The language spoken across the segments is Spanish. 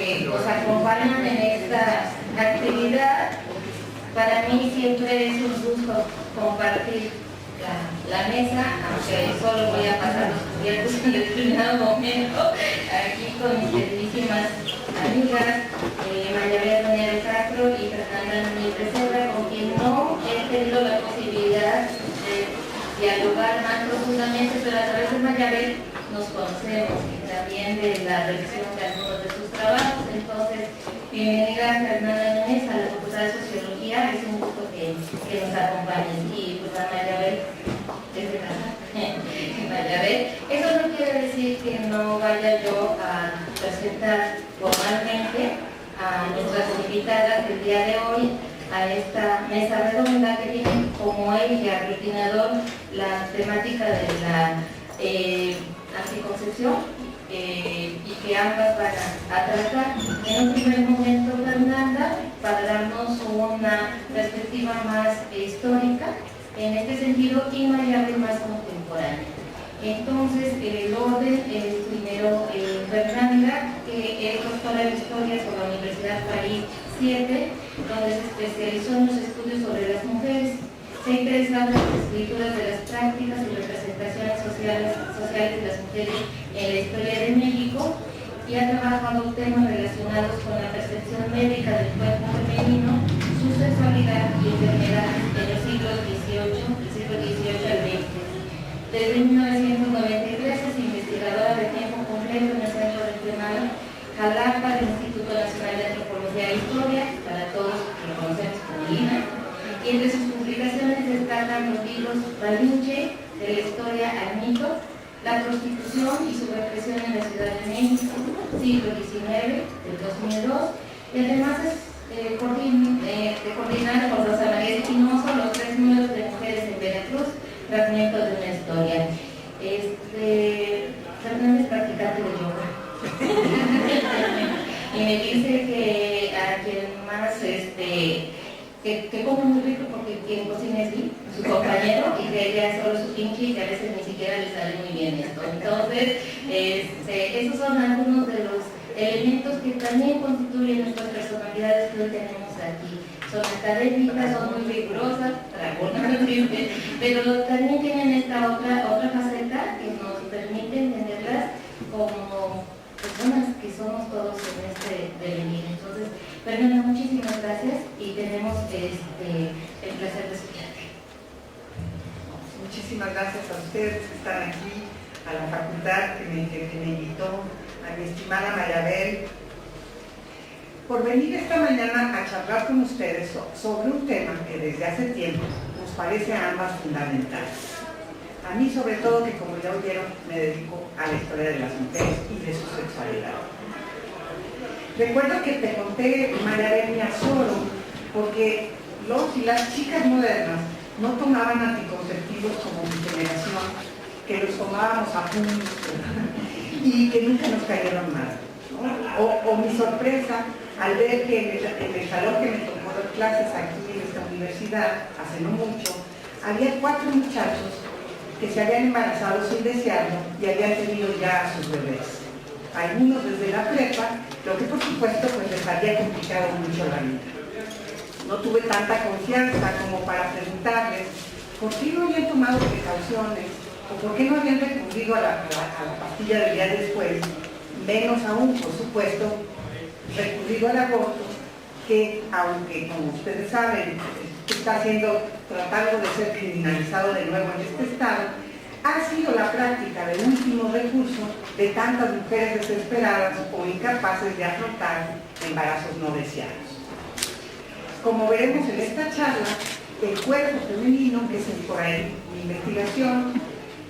que nos acompañan en esta actividad. Para mí siempre es un gusto compartir la mesa, aunque solo voy a pasar los cubiertos en determinado momento, aquí con mis queridísimas amigas, Mayabel Monero Castro y Fernanda Núñez Becerra, con quien no he tenido la posibilidad de dialogar más profundamente, pero a través de Mayabel nos conocemos y también de la revisión de algunos de sus trabajos. Entonces, bienvenida Fernanda Núñez a la Facultad de Sociología, es un gusto que nos acompañes. Y pues a Mayabel, desde casa, Mayabel. Eso no quiere decir que no vaya yo a presentar formalmente a nuestras invitadas del día de hoy a esta mesa redonda que tiene como eje aglutinador la temática de la anticoncepción y que ambas van a tratar. En un primer momento, Fernanda, para darnos una perspectiva más histórica en este sentido y Mayabel más contemporánea. Entonces, el orden es primero Fernanda, que es doctora en Historia por la Universidad París 7, donde se especializó en los estudios sobre las mujeres. Se ha interesado en las escrituras de las prácticas y representaciones sociales de las mujeres en la historia de México y ha trabajado temas relacionados con la percepción médica del cuerpo femenino, su sexualidad y enfermedades en los siglos XVIII, del siglo XVIII al XX. Desde 1993 es investigadora de tiempo completo en el Centro Regional Jalapa del Instituto Nacional de Antropología e Historia, para todos que conocemos como INA, y entre sus publicaciones destacan los libros Malinche, de la historia al mito, la prostitución y su represión en la Ciudad de México, siglo XIX, del 2002, y además es de coordinar con Rosa María Espinoso los 3 números de Mujeres en Veracruz, fragmento de una historia. Fernanda es practicante de yoga. Y me dice que a quien más, que come muy rico porque quien cocina es su compañero, y que ella es solo su pinche y que a veces ni siquiera le sale muy bien esto. Entonces, esos son algunos de los elementos que también constituyen nuestras personalidades que hoy tenemos aquí. Son académicas, son muy rigurosas, pero también tienen esta otra faceta que nos permite entenderlas como personas que somos todos en este devenir. Entonces, Fernanda, muchísimas gracias y tenemos el placer de escucharte. Muchísimas gracias a ustedes que están aquí, a la facultad que me invitó, a mi estimada Mayabel, por venir esta mañana a charlar con ustedes sobre un tema que desde hace tiempo nos parece a ambas fundamental. A mí, sobre todo, que como ya oyeron, me dedico a la historia de las mujeres y de su sexualidad. Recuerdo que te conté, Mayabel, mi azoro, porque los y las chicas modernas no tomaban anticonceptivos como mi generación, que los tomábamos a puntos y que nunca nos cayeron mal, ¿no? O mi sorpresa al ver que en el salón que me tocó dar clases aquí en esta universidad, hace no mucho, había 4 muchachos que se habían embarazado sin desearlo y habían tenido ya a sus bebés. Algunos desde la prepa, lo que por supuesto pues les había complicado mucho la vida. No tuve tanta confianza como para preguntarles por qué no habían tomado precauciones o por qué no habían recurrido a la pastilla del día después, menos aún, por supuesto, recurrido al aborto, que aunque, como ustedes saben, está tratando de ser criminalizado de nuevo en este estado, ha sido la práctica de último recurso de tantas mujeres desesperadas o incapaces de afrontar embarazos no deseados. Como veremos en esta charla, el cuerpo femenino, que es por ahí mi investigación,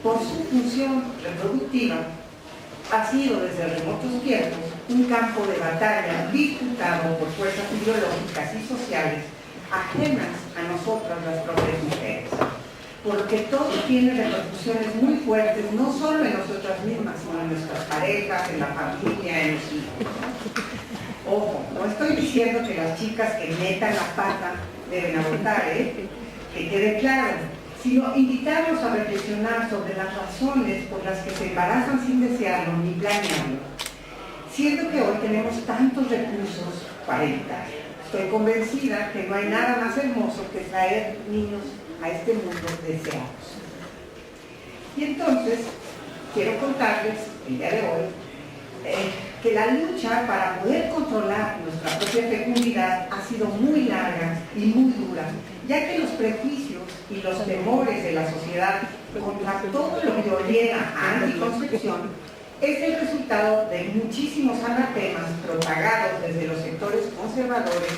por su función reproductiva, ha sido desde remotos tiempos un campo de batalla disputado por fuerzas ideológicas y sociales ajenas a nosotras las propias mujeres, porque todo tiene repercusiones muy fuertes, no solo en nosotras mismas, sino en nuestras parejas, en la familia, en los hijos. Ojo, no estoy diciendo que las chicas que metan la pata deben abortar, que quede claro, sino invitarlos a reflexionar sobre las razones por las que se embarazan sin desearlo ni planearlo. siendo que hoy tenemos tantos recursos para evitar. Estoy convencida que no hay nada más hermoso que traer niños a este mundo deseados. Y entonces, quiero contarles el día de hoy que la lucha para poder controlar nuestra propia fecundidad ha sido muy larga y muy dura, ya que los prejuicios y los temores de la sociedad contra todo lo que orienta a anticoncepción es el resultado de muchísimos anatemas propagados desde los sectores conservadores,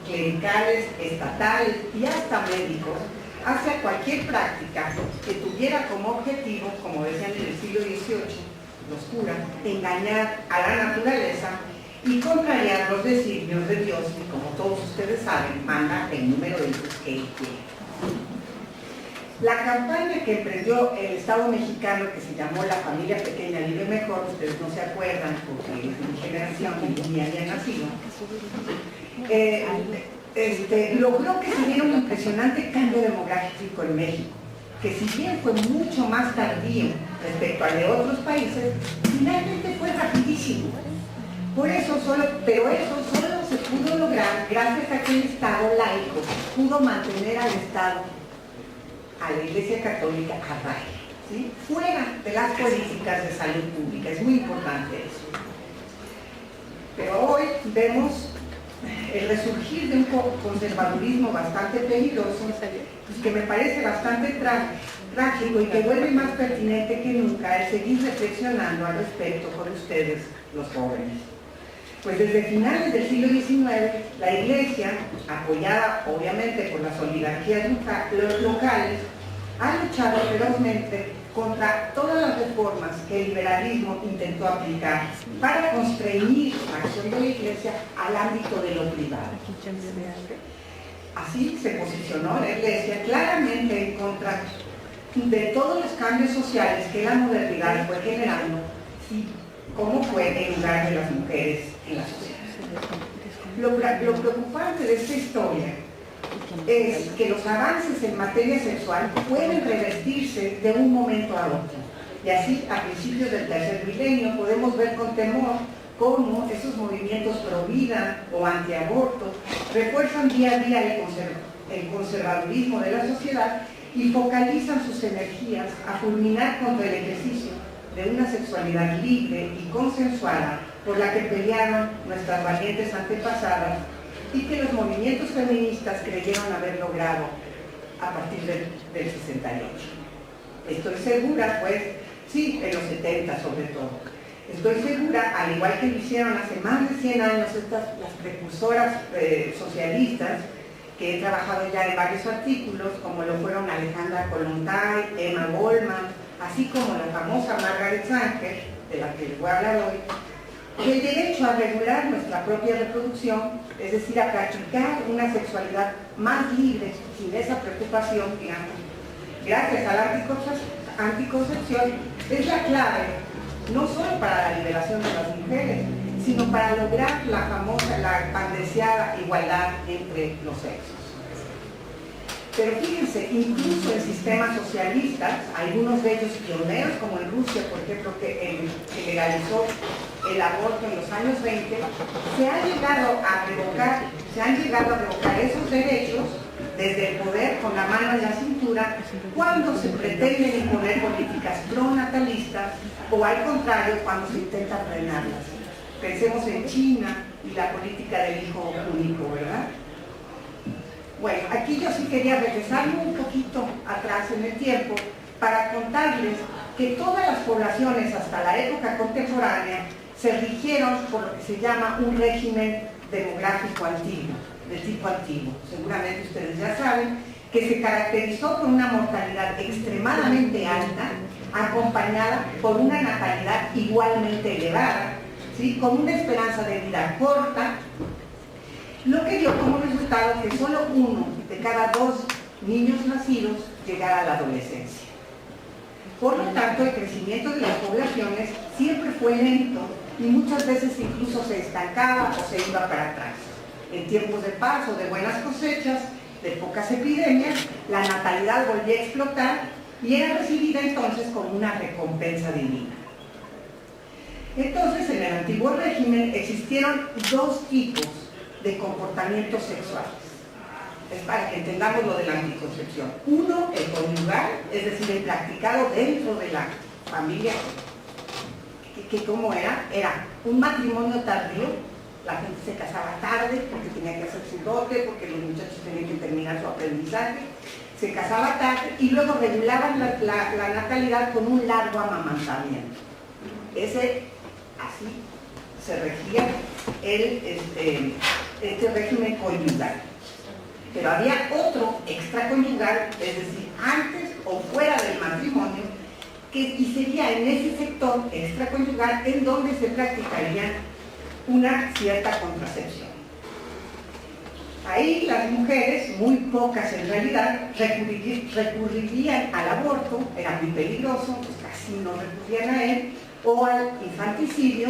clericales, estatales y hasta médicos hacia cualquier práctica que tuviera como objetivo, como decían en el siglo XVIII, los curas, engañar a la naturaleza y contrariar los designios de Dios, que como todos ustedes saben, manda el número de hijos que Él quiere. La campaña que emprendió el Estado mexicano, que se llamó La Familia Pequeña Vive Mejor, ustedes no se acuerdan porque es de mi generación y ni había nacido, logró que se diera un impresionante cambio demográfico en México, que si bien fue mucho más tardío respecto al de otros países, finalmente fue rapidísimo. Pero eso solo se pudo lograr gracias a que el Estado laico pudo mantener al Estado, a la Iglesia Católica, a raya, ¿sí? Fuera de las políticas de salud pública. Es muy importante eso. Pero hoy vemos el resurgir de un conservadurismo bastante peligroso, que me parece bastante trágico y que vuelve más pertinente que nunca el seguir reflexionando al respecto con ustedes, los jóvenes. Pues desde finales del siglo XIX, la Iglesia, apoyada obviamente por las oligarquías locales, ha luchado ferozmente contra todas las reformas que el liberalismo intentó aplicar para constreñir la acción de la Iglesia al ámbito de lo privado. Así se posicionó la Iglesia claramente en contra de todos los cambios sociales que la modernidad fue generando y cómo fue el lugar de las mujeres en la sociedad. Lo preocupante de esta historia es que los avances en materia sexual pueden revertirse de un momento a otro. Y así, a principios del tercer milenio, podemos ver con temor cómo esos movimientos pro vida o antiaborto refuerzan día a día el conservadurismo de la sociedad y focalizan sus energías a fulminar contra el ejercicio de una sexualidad libre y consensuada por la que pelearon nuestras valientes antepasadas y que los movimientos feministas creyeron haber logrado a partir del 68. Estoy segura, pues, sí, en los 70 sobre todo, estoy segura, al igual que lo hicieron hace más de 100 años las precursoras socialistas, que he trabajado ya en varios artículos, como lo fueron Alejandra Kollontai, Emma Goldman, así como la famosa Margaret Sanger, de la que les voy a hablar hoy, que el derecho a regular nuestra propia reproducción, es decir, a practicar una sexualidad más libre, sin esa preocupación, digamos, gracias a la anticoncepción, es la clave, no solo para la liberación de las mujeres, sino para lograr la tan deseada igualdad entre los sexos. Pero fíjense, incluso en sistemas socialistas, algunos de ellos pioneros, como en Rusia, por ejemplo, que legalizó el aborto en los años 20, se han llegado a revocar esos derechos desde el poder con la mano en la cintura cuando se pretenden imponer políticas pronatalistas o al contrario cuando se intenta frenarlas. Pensemos en China y la política del hijo único, ¿verdad? Bueno, aquí yo sí quería regresarme un poquito atrás en el tiempo para contarles que todas las poblaciones hasta la época contemporánea se rigieron por lo que se llama un régimen demográfico antiguo, de tipo antiguo. Seguramente ustedes ya saben que se caracterizó por una mortalidad extremadamente alta, acompañada por una natalidad igualmente elevada, ¿sí? Con una esperanza de vida corta, lo que dio como resultado que solo 1 de cada 2 niños nacidos llegara a la adolescencia. Por lo tanto, el crecimiento de las poblaciones siempre fue lento y muchas veces incluso se estancaba o se iba para atrás. En tiempos de paz o de buenas cosechas, de pocas epidemias, la natalidad volvía a explotar y era recibida entonces como una recompensa divina. Entonces, en el antiguo régimen existieron dos tipos de comportamientos sexuales. Es para que entendamos lo de la anticoncepción. Uno, el conyugal, es decir, el practicado dentro de la familia, que ¿cómo era? Era un matrimonio tardío, la gente se casaba tarde porque tenía que hacer su dote, porque los muchachos tenían que terminar su aprendizaje, se casaba tarde y luego regulaban la natalidad con un largo amamantamiento. Así se regía este régimen conyugal. Pero había otro extraconyugal, es decir, antes o fuera del matrimonio, y sería en ese sector extraconyugal en donde se practicaría una cierta contracepción. Ahí las mujeres, muy pocas en realidad, recurrirían al aborto, era muy peligroso, pues casi no recurrían a él, o al infanticidio,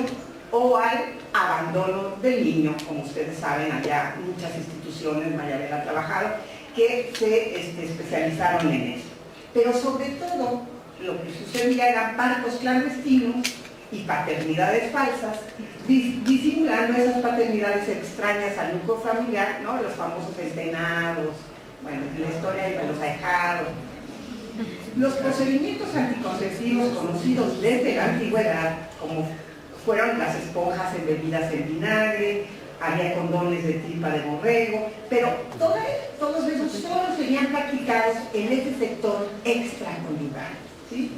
o al abandono del niño. Como ustedes saben, había muchas instituciones, María Vela ha trabajado, que se especializaron en eso. Pero sobre todo, lo que sucedía eran partos clandestinos y paternidades falsas, disimulando esas paternidades extrañas al núcleo familiar, ¿no? Los famosos entenados, bueno, la historia de los ahijados. Los procedimientos anticonceptivos conocidos desde la antigüedad, como fueron las esponjas embebidas en vinagre, había condones de tripa de borrego, pero todos esos solo serían practicados en ese sector extraconyugal, ¿sí?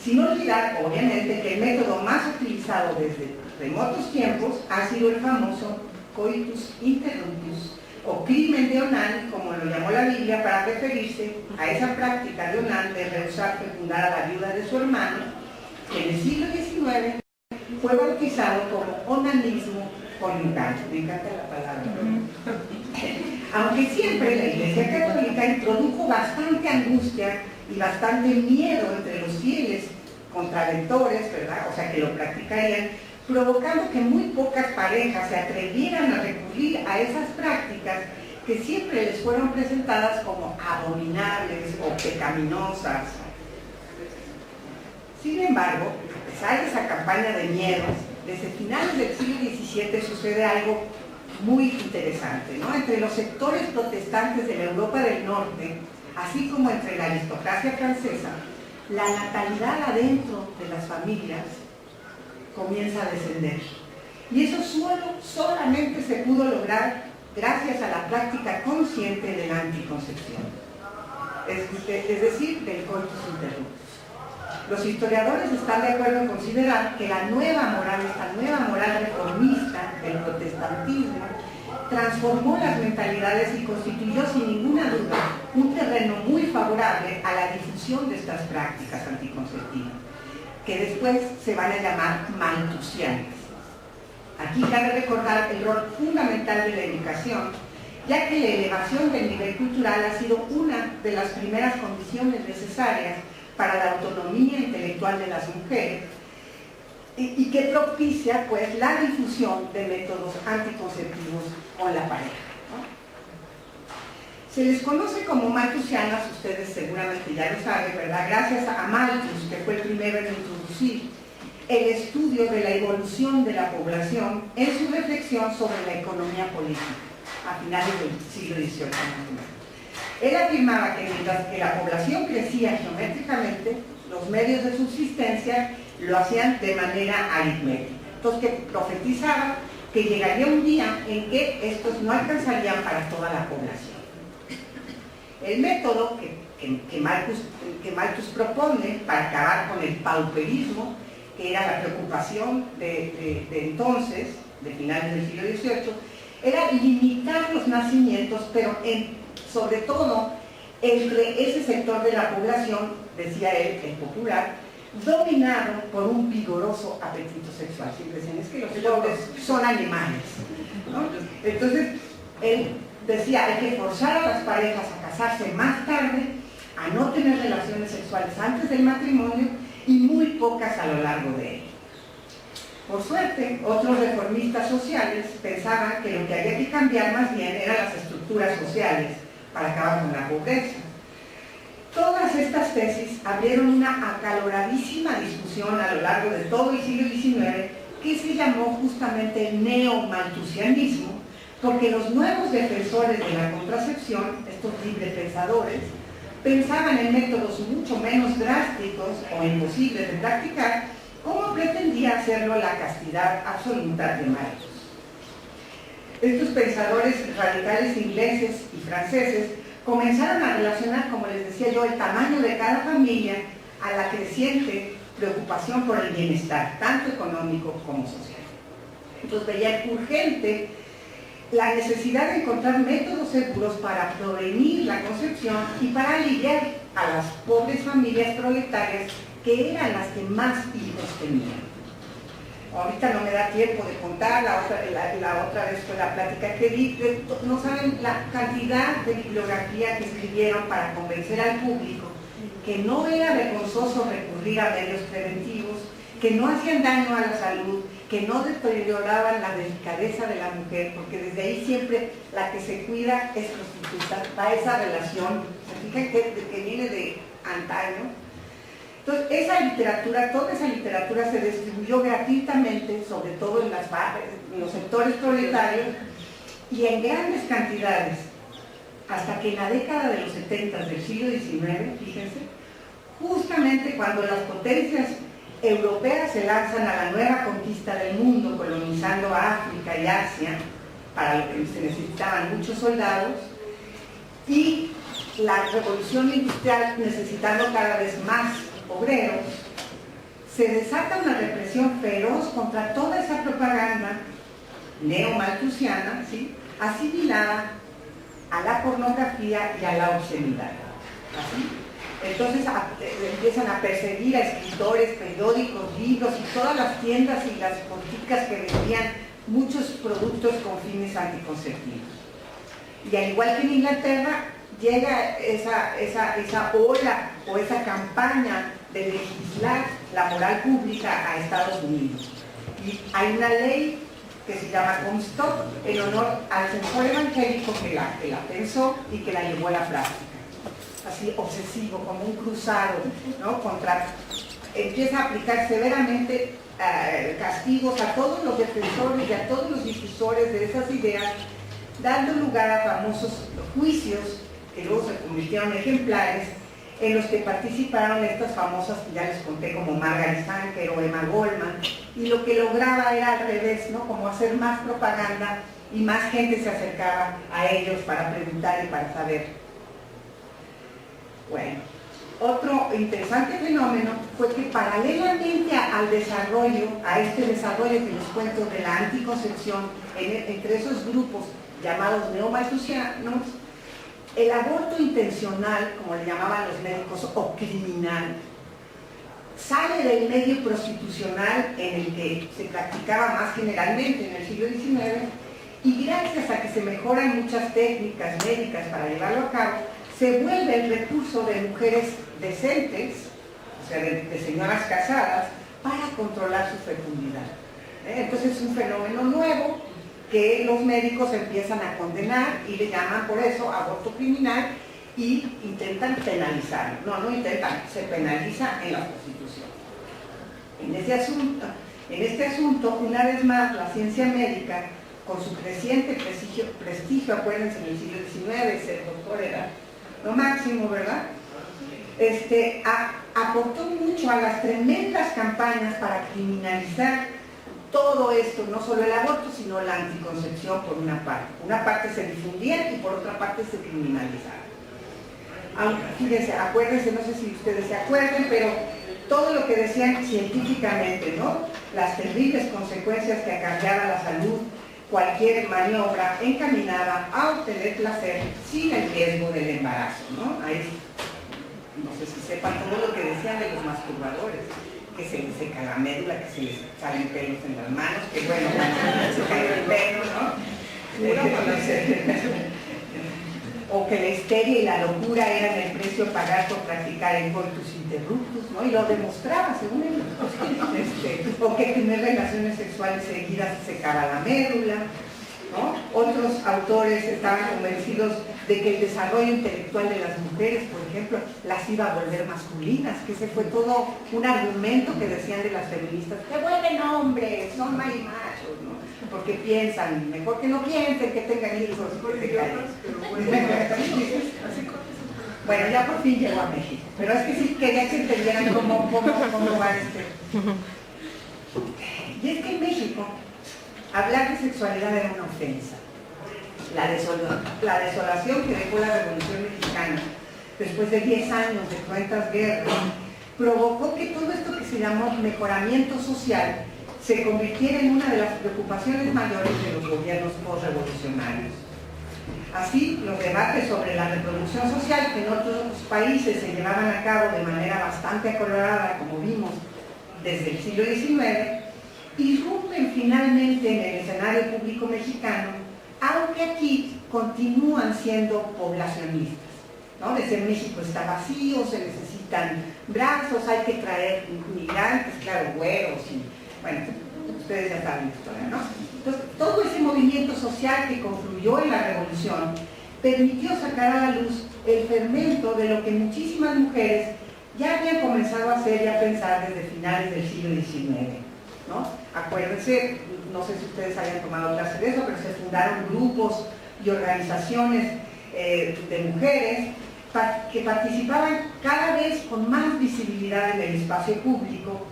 Sin olvidar, obviamente, que el método más utilizado desde remotos tiempos ha sido el famoso coitus interruptus, o crimen de Onán, como lo llamó la Biblia, para referirse a esa práctica de Onán de rehusar fecundar a la viuda de su hermano, que en el siglo XIX fue bautizado como onanismo conyugal. Me encanta la palabra. Aunque siempre la Iglesia Católica introdujo bastante angustia y bastante miedo entre los fieles contradictores, ¿verdad? O sea, que lo practicarían, provocando que muy pocas parejas se atrevieran a recurrir a esas prácticas que siempre les fueron presentadas como abominables o pecaminosas. Sin embargo, a pesar de esa campaña de miedos, desde finales del siglo XVII sucede algo muy interesante, ¿no? Entre los sectores protestantes de la Europa del Norte, así como entre la aristocracia francesa, la natalidad adentro de las familias comienza a descender. Y eso solamente se pudo lograr gracias a la práctica consciente de la anticoncepción, es decir, del coitus interruptus. Los historiadores están de acuerdo en considerar que esta nueva moral reformista del protestantismo transformó las mentalidades y constituyó sin ninguna duda un terreno muy favorable a la difusión de estas prácticas anticonceptivas, que después se van a llamar malthusianas. Aquí cabe recordar el rol fundamental de la educación, ya que la elevación del nivel cultural ha sido una de las primeras condiciones necesarias para la autonomía intelectual de las mujeres y que propicia pues la difusión de métodos anticonceptivos con la pareja, ¿no? Se les conoce como malthusianas, ustedes seguramente ya lo saben, ¿verdad? Gracias a Malthus, que fue el primero en introducir el estudio de la evolución de la población en su reflexión sobre la economía política a finales del siglo XVIII. Él afirmaba que mientras que la población crecía geométricamente, los medios de subsistencia lo hacían de manera aritmética. Entonces, que profetizaba que llegaría un día en que estos no alcanzarían para toda la población. El método que Malthus propone para acabar con el pauperismo, que era la preocupación de entonces, de finales del siglo XVIII, era limitar los nacimientos, pero sobre todo entre ese sector de la población, decía él, el popular, dominado por un vigoroso apetito sexual. Siempre decían, es que los hombres son animales, ¿no? Entonces, él decía, hay que forzar a las parejas a casarse más tarde, a no tener relaciones sexuales antes del matrimonio y muy pocas a lo largo de él. Por suerte, otros reformistas sociales pensaban que lo que había que cambiar más bien eran las estructuras sociales para acabar con la pobreza. Todas estas tesis abrieron una acaloradísima discusión a lo largo de todo el siglo XIX que se llamó justamente neomalthusianismo, porque los nuevos defensores de la contracepción, estos librepensadores, pensaban en métodos mucho menos drásticos o imposibles de practicar, como pretendía hacerlo la castidad absoluta de Marcos. Estos pensadores radicales ingleses y franceses comenzaron a relacionar, como les decía yo, el tamaño de cada familia a la creciente preocupación por el bienestar, tanto económico como social. Entonces veía urgente la necesidad de encontrar métodos seguros para prevenir la concepción y para aliviar a las pobres familias proletarias que eran las que más hijos tenían. Ahorita no me da tiempo de contar, la otra vez fue la plática que di, no saben la cantidad de bibliografía que escribieron para convencer al público que no era vergonzoso recurrir a medios preventivos, que no hacían daño a la salud, que no deterioraban la delicadeza de la mujer, porque desde ahí siempre la que se cuida es prostituta, va esa relación, se fijan que viene de antaño. Entonces, esa literatura, toda esa literatura se distribuyó gratuitamente, sobre todo en los sectores proletarios, y en grandes cantidades, hasta que en la década de los 70 del siglo XIX, fíjense, justamente cuando las potencias europeas se lanzan a la nueva conquista del mundo, colonizando África y Asia, para lo que se necesitaban muchos soldados, y la revolución industrial necesitando cada vez más obreros, se desata una represión feroz contra toda esa propaganda neomalthusiana, ¿sí?, asimilada a la pornografía y a la obscenidad. ¿Así? Entonces empiezan a perseguir a escritores, periódicos, libros y todas las tiendas y las boutiques que vendían muchos productos con fines anticonceptivos. Y al igual que en Inglaterra, llega esa ola o esa campaña de legislar la moral pública a Estados Unidos. Y hay una ley que se llama Comstock en honor al censor evangélico que la pensó y que la llevó a la práctica. Así obsesivo, como un cruzado, ¿no? Empieza a aplicar severamente castigos a todos los defensores y a todos los difusores de esas ideas, dando lugar a famosos juicios que luego se convirtieron en ejemplares, en los que participaron estas famosas que ya les conté, como Margaret Sanger o Emma Goldman, y lo que lograba era al revés, ¿no?, como hacer más propaganda y más gente se acercaba a ellos para preguntar y para saber. Bueno, otro interesante fenómeno fue que paralelamente al desarrollo, a este desarrollo que les cuento de la anticoncepción entre esos grupos llamados neomalthusianos, el aborto intencional, como le llamaban los médicos, o criminal, sale del medio prostitucional en el que se practicaba más generalmente en el siglo XIX, y gracias a que se mejoran muchas técnicas médicas para llevarlo a cabo, se vuelve el recurso de mujeres decentes, o sea, de señoras casadas, para controlar su fecundidad. Entonces es un fenómeno nuevo que los médicos empiezan a condenar y le llaman por eso aborto criminal y intentan penalizarlo. No intentan, se penaliza en la Constitución. En este asunto, una vez más, la ciencia médica, con su creciente prestigio, acuérdense, en el siglo XIX, ser doctor era lo máximo, ¿verdad? Aportó mucho a las tremendas campañas para criminalizar todo esto, no solo el aborto, sino la anticoncepción por una parte. Una parte se difundía y por otra parte se criminalizaba. Fíjense, acuérdense, no sé si ustedes se acuerdan, pero todo lo que decían científicamente, ¿no? Las terribles consecuencias que acarreaba la salud, cualquier maniobra encaminada a obtener placer sin el riesgo del embarazo, ¿no? Ahí, no sé si sepan todo lo que decían de los masturbadores, que se les seca la médula, que se les salen pelos en las manos, que bueno, se cae el pelo, ¿no? O que la histeria y la locura eran el precio a pagar por practicar el coitus interruptus, ¿no? Y lo demostraba, según ellos. O que tener relaciones sexuales seguidas secaba la médula, ¿no? Otros autores estaban convencidos de que el desarrollo intelectual de las mujeres, por ejemplo, las iba a volver masculinas, que ese fue todo un argumento que decían de las feministas, que vuelven hombres, son marimachos, ¿no? Porque piensan, mejor que no piensen, que tengan hijos, que se callen. Bueno, ya por fin llegó a México, pero es que sí quería que entendieran cómo va este. Y es que en México, hablar de sexualidad era una ofensa. La desolación que dejó la Revolución Mexicana, después de 10 años de cruentas guerras, provocó que todo esto que se llamó mejoramiento social se convirtiera en una de las preocupaciones mayores de los gobiernos postrevolucionarios. Así, los debates sobre la reproducción social que en otros países se llevaban a cabo de manera bastante acolorada, como vimos desde el siglo XIX, irrumpen finalmente en el escenario público mexicano, aunque aquí continúan siendo poblacionistas, ¿no? Desde México está vacío, se necesitan brazos, hay que traer migrantes, claro, güeros, y bueno, ustedes ya saben la historia, ¿no? Entonces, todo ese movimiento social que confluyó en la revolución permitió sacar a la luz el fermento de lo que muchísimas mujeres ya habían comenzado a hacer y a pensar desde finales del siglo XIX, ¿no? Acuérdense, no sé si ustedes hayan tomado clase de eso, pero se fundaron grupos y organizaciones de mujeres que participaban cada vez con más visibilidad en el espacio público,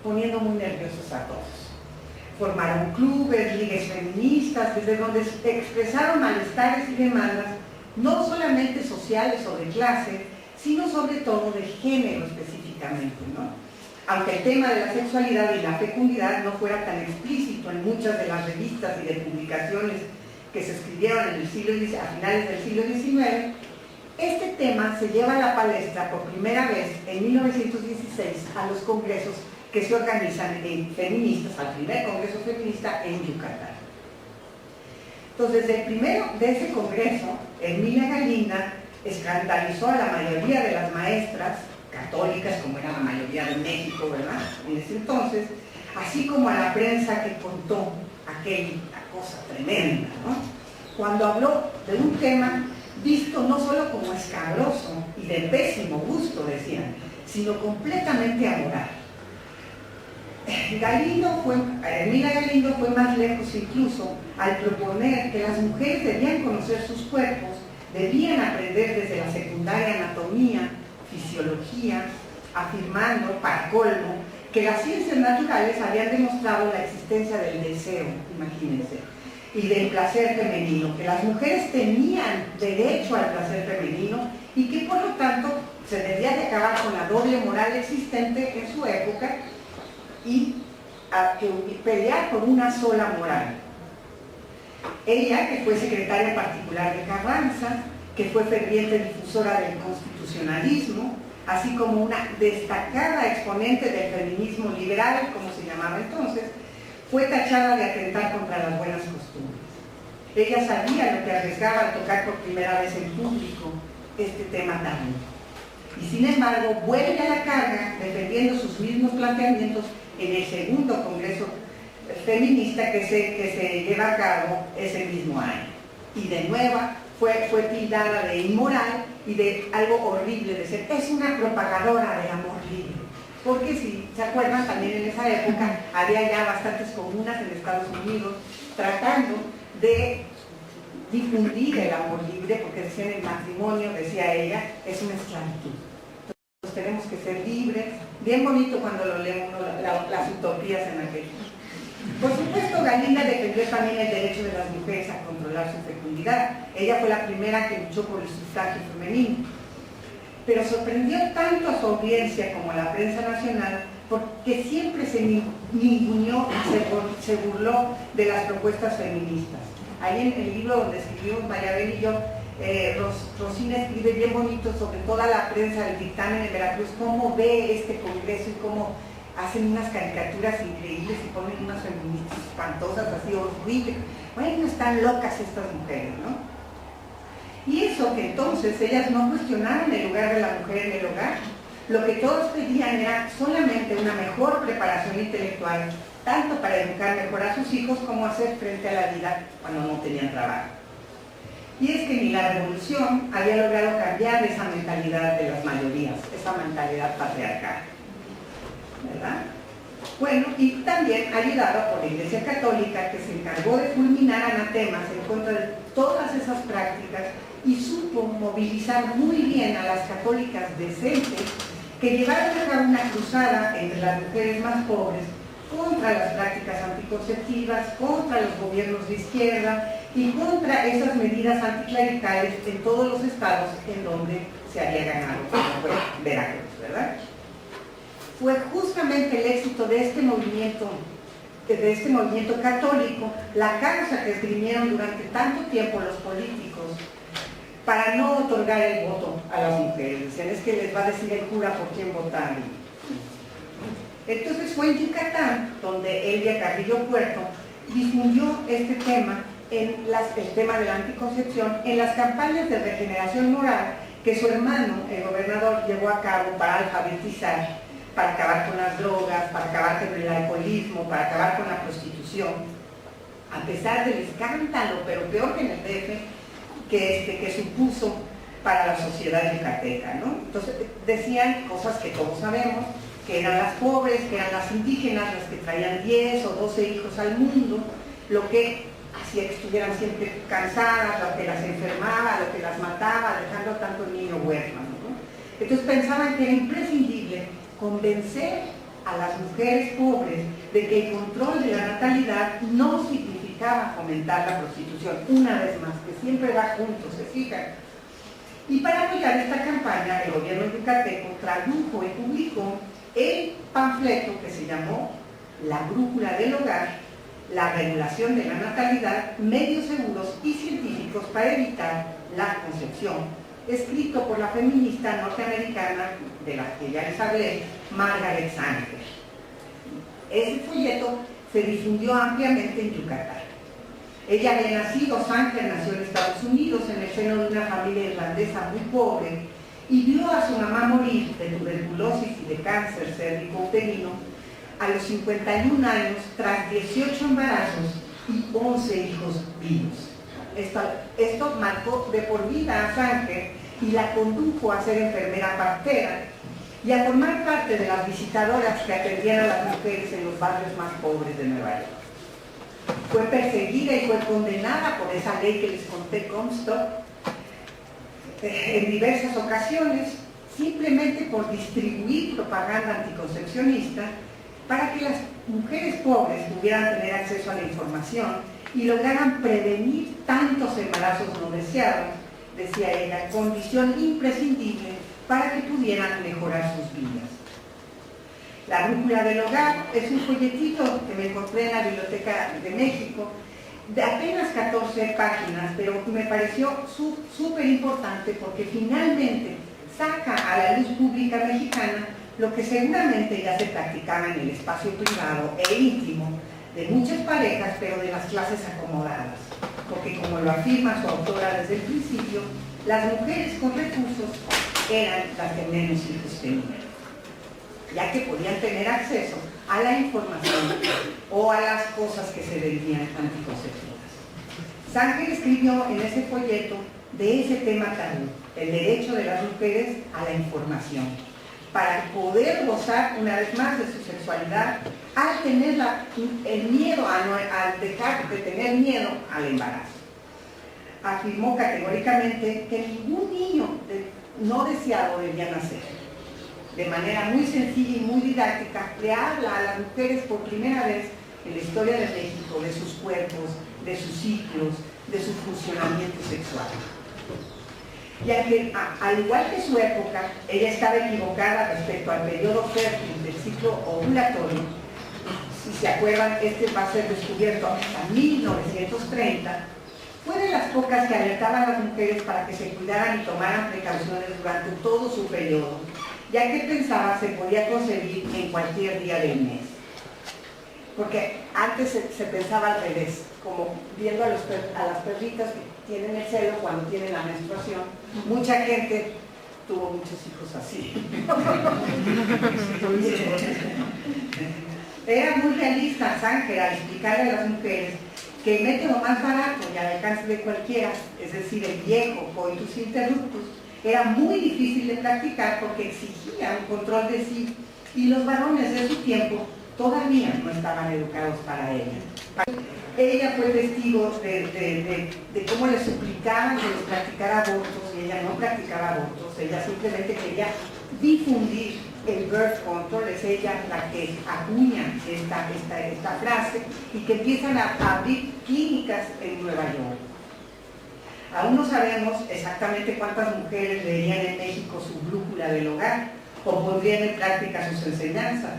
poniendo muy nerviosos a todos. Formaron clubes, ligas feministas, desde donde expresaron malestares y demandas, no solamente sociales o de clase, sino sobre todo de género específicamente, ¿no? Aunque el tema de la sexualidad y la fecundidad no fuera tan explícito en muchas de las revistas y de publicaciones que se escribieron en el a finales del siglo XIX, este tema se lleva a la palestra por primera vez en 1916 a los congresos que se organizan en feministas, al primer congreso feminista en Yucatán. Entonces, el primero de ese congreso, Emilia Galindo escandalizó a la mayoría de las maestras católicas, como era la mayoría de México, ¿verdad?, en ese entonces, así como a la prensa que contó aquella cosa tremenda, ¿no? Cuando habló de un tema visto no solo como escabroso y de pésimo gusto, decían, sino completamente amoral. Emilia Galindo fue más lejos incluso al proponer que las mujeres debían conocer sus cuerpos, debían aprender desde la secundaria anatomía, fisiología, afirmando, para colmo, que las ciencias naturales habían demostrado la existencia del deseo, imagínense, y del placer femenino, que las mujeres tenían derecho al placer femenino y que por lo tanto se debía de acabar con la doble moral existente en su época y pelear por una sola moral. Ella, que fue secretaria particular de Carranza, que fue ferviente difusora del constitucionalismo, así como una destacada exponente del feminismo liberal, como se llamaba entonces, fue tachada de atentar contra las buenas costumbres. Ella sabía lo que arriesgaba al tocar por primera vez en público este tema tabú. Y sin embargo, vuelve a la carga defendiendo sus mismos planteamientos en el segundo congreso feminista que se lleva a cabo ese mismo año. Y de nuevo fue tildada de inmoral y de algo horrible, de ser, es una propagadora del amor libre. Porque si se acuerdan, también en esa época había ya bastantes comunas en Estados Unidos tratando de difundir el amor libre, porque decían el matrimonio, decía ella, es una esclavitud. Entonces tenemos que ser libres. Bien bonito cuando lo leemos las utopías en aquel. Por supuesto, Galindo defendió también el derecho de las mujeres a controlar su fecundidad. Ella fue la primera que luchó por el sufragio femenino. Pero sorprendió tanto a su audiencia como a la prensa nacional porque siempre se ninguneó y se burló de las propuestas feministas. Ahí en el libro donde escribimos Mayabel y yo, Rosina escribe bien bonito sobre toda la prensa del dictamen en Veracruz, cómo ve este congreso y cómo hacen unas caricaturas increíbles y ponen unas feministas espantosas, así horribles. Bueno, están locas estas mujeres, ¿no? Y eso que entonces ellas no cuestionaban el lugar de la mujer en el hogar. Lo que todos pedían era solamente una mejor preparación intelectual, tanto para educar mejor a sus hijos como hacer frente a la vida cuando no tenían trabajo. Y es que ni la revolución había logrado cambiar esa mentalidad de las mayorías, esa mentalidad patriarcal, ¿verdad? Bueno, y también ayudada por la Iglesia Católica, que se encargó de fulminar anatemas en contra de todas esas prácticas y supo movilizar muy bien a las católicas decentes que llevaron a cabo una cruzada entre las mujeres más pobres contra las prácticas anticonceptivas, contra los gobiernos de izquierda y contra esas medidas anticlericales en todos los estados en donde se había ganado, como fue Veracruz, ¿verdad? Fue justamente el éxito de este movimiento católico la causa que esgrimieron durante tanto tiempo los políticos para no otorgar el voto a las mujeres. Decían, es que les va a decir el cura por quién votar. Entonces fue en Yucatán donde Elvia Carrillo Puerto difundió este tema, el tema de la anticoncepción, en las campañas de regeneración moral que su hermano, el gobernador, llevó a cabo para alfabetizar, para acabar con las drogas, para acabar con el alcoholismo, para acabar con la prostitución, a pesar del escándalo, pero peor que en el DF, que supuso para la sociedad yucateca, ¿no? Entonces decían cosas que todos sabemos, que eran las pobres, que eran las indígenas, las que traían 10 o 12 hijos al mundo, lo que hacía que estuvieran siempre cansadas, lo que las enfermaba, lo que las mataba, dejando tanto niño huérfano, ¿no? Entonces pensaban que era imprescindible convencer a las mujeres pobres de que el control de la natalidad no significaba fomentar la prostitución, una vez más, que siempre va juntos, ¿se fijan? Y para apoyar esta campaña, el gobierno yucateco tradujo y publicó el panfleto que se llamó La Brújula del Hogar, la regulación de la natalidad, medios seguros y científicos para evitar la concepción, escrito por la feminista norteamericana, de la que ya les hablé, Margaret Sanger. Ese folleto se difundió ampliamente en Yucatán. Ella había nacido, Sanger nació en Estados Unidos, en el seno de una familia irlandesa muy pobre, y vio a su mamá morir de tuberculosis y de cáncer cérvico-uterino a los 51 años, tras 18 embarazos y 11 hijos vivos. Esto marcó de por vida a Sanger y la condujo a ser enfermera partera y a formar parte de las visitadoras que atendían a las mujeres en los barrios más pobres de Nueva York. Fue perseguida y fue condenada por esa ley que les conté, Comstock, en diversas ocasiones, simplemente por distribuir propaganda anticoncepcionista para que las mujeres pobres pudieran tener acceso a la información y lograran prevenir tantos embarazos no deseados, decía ella, condición imprescindible para que pudieran mejorar sus vidas. La Brújula del Hogar es un folletito que me encontré en la Biblioteca de México, de apenas 14 páginas, pero me pareció súper importante porque finalmente saca a la luz pública mexicana lo que seguramente ya se practicaba en el espacio privado e íntimo de muchas parejas, pero de las clases acomodadas, porque como lo afirma su autora desde el principio, las mujeres con recursos eran las que menos hijos tenían, ya que podían tener acceso a la información o a las cosas que se vendían anticonceptivas. Sanger escribió en ese folleto de ese tema tabú, el derecho de las mujeres a la información, para poder gozar una vez más de su sexualidad al tener el miedo, al dejar de tener miedo al embarazo. Afirmó categóricamente que ningún niño no deseado debía nacer. De manera muy sencilla y muy didáctica, le habla a las mujeres por primera vez en la historia de México de sus cuerpos, de sus ciclos, de su funcionamiento sexual. Ya que, al igual que su época, ella estaba equivocada respecto al periodo fértil del ciclo ovulatorio. Si se acuerdan, este va a ser descubierto hasta 1930. Fue de las pocas que alertaban a las mujeres para que se cuidaran y tomaran precauciones durante todo su periodo, ya que pensaba se podía concebir en cualquier día del mes. Porque antes se pensaba al revés, como viendo a las perritas que tienen el celo cuando tienen la menstruación, mucha gente tuvo muchos hijos así. Era muy realista Sanger al explicarle a las mujeres que el método más barato y al alcance de cualquiera, es decir, el viejo coitus interruptus, era muy difícil de practicar porque exigía un control de sí y los varones de su tiempo todavía no estaban educados para ello. Ella fue testigo de cómo le suplicaban que les practicara abortos y ella no practicaba abortos, ella simplemente quería difundir el birth control, es ella la que acuña esta frase y que empiezan a abrir clínicas en Nueva York. Aún no sabemos exactamente cuántas mujeres leerían en México su brújula del hogar o pondrían en práctica sus enseñanzas.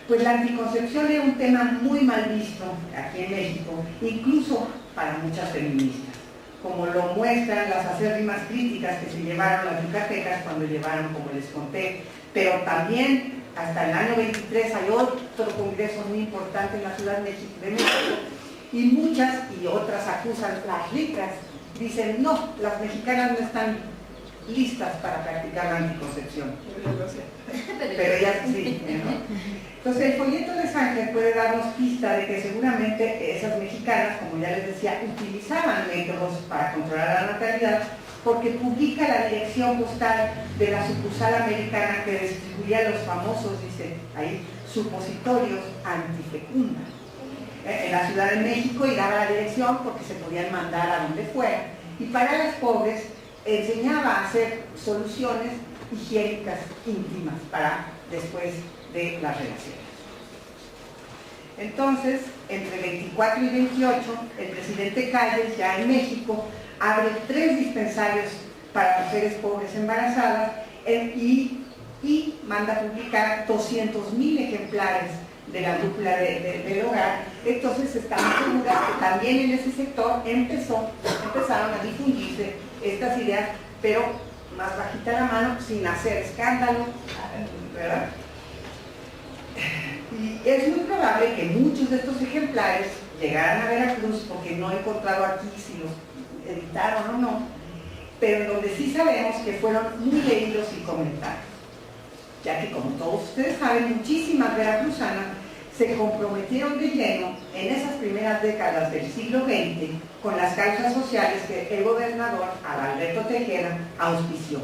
Pues la anticoncepción era un tema muy mal visto aquí en México, incluso para muchas feministas, como lo muestran las acérrimas críticas que se llevaron las yucatecas cuando llevaron, como les conté, pero también hasta el año 23 hay otro congreso muy importante en la Ciudad de México, y muchas y otras acusan, las ricas, dicen, no, las mexicanas no están listas para practicar la anticoncepción. Pero ellas sí, ¿no? Entonces el folleto de Sánchez puede darnos pista de que seguramente esas mexicanas, como ya les decía, utilizaban métodos para controlar la natalidad, porque publica la dirección postal de la sucursal americana que distribuía los famosos, dice ahí, supositorios antifecunda en la Ciudad de México, y daba la dirección porque se podían mandar a donde fuera. Y para las pobres enseñaba a hacer soluciones higiénicas íntimas para después de las relaciones. Entonces, entre 24 y 28, el presidente Calles, ya en México, abre 3 dispensarios para mujeres pobres embarazadas y manda publicar 200,000 ejemplares de la brújula del hogar. Entonces estamos seguras que también en ese sector empezaron a difundirse estas ideas, pero más bajita la mano, sin hacer escándalo, ¿verdad? Y es muy probable que muchos de estos ejemplares llegaran a Veracruz, porque no he encontrado aquí si los editaron o no, pero en donde sí sabemos que fueron muy leídos y comentados, ya que, como todos ustedes saben, muchísimas veracruzanas se comprometieron de lleno en esas primeras décadas del siglo XX con las causas sociales que el gobernador Adalberto Tejeda auspició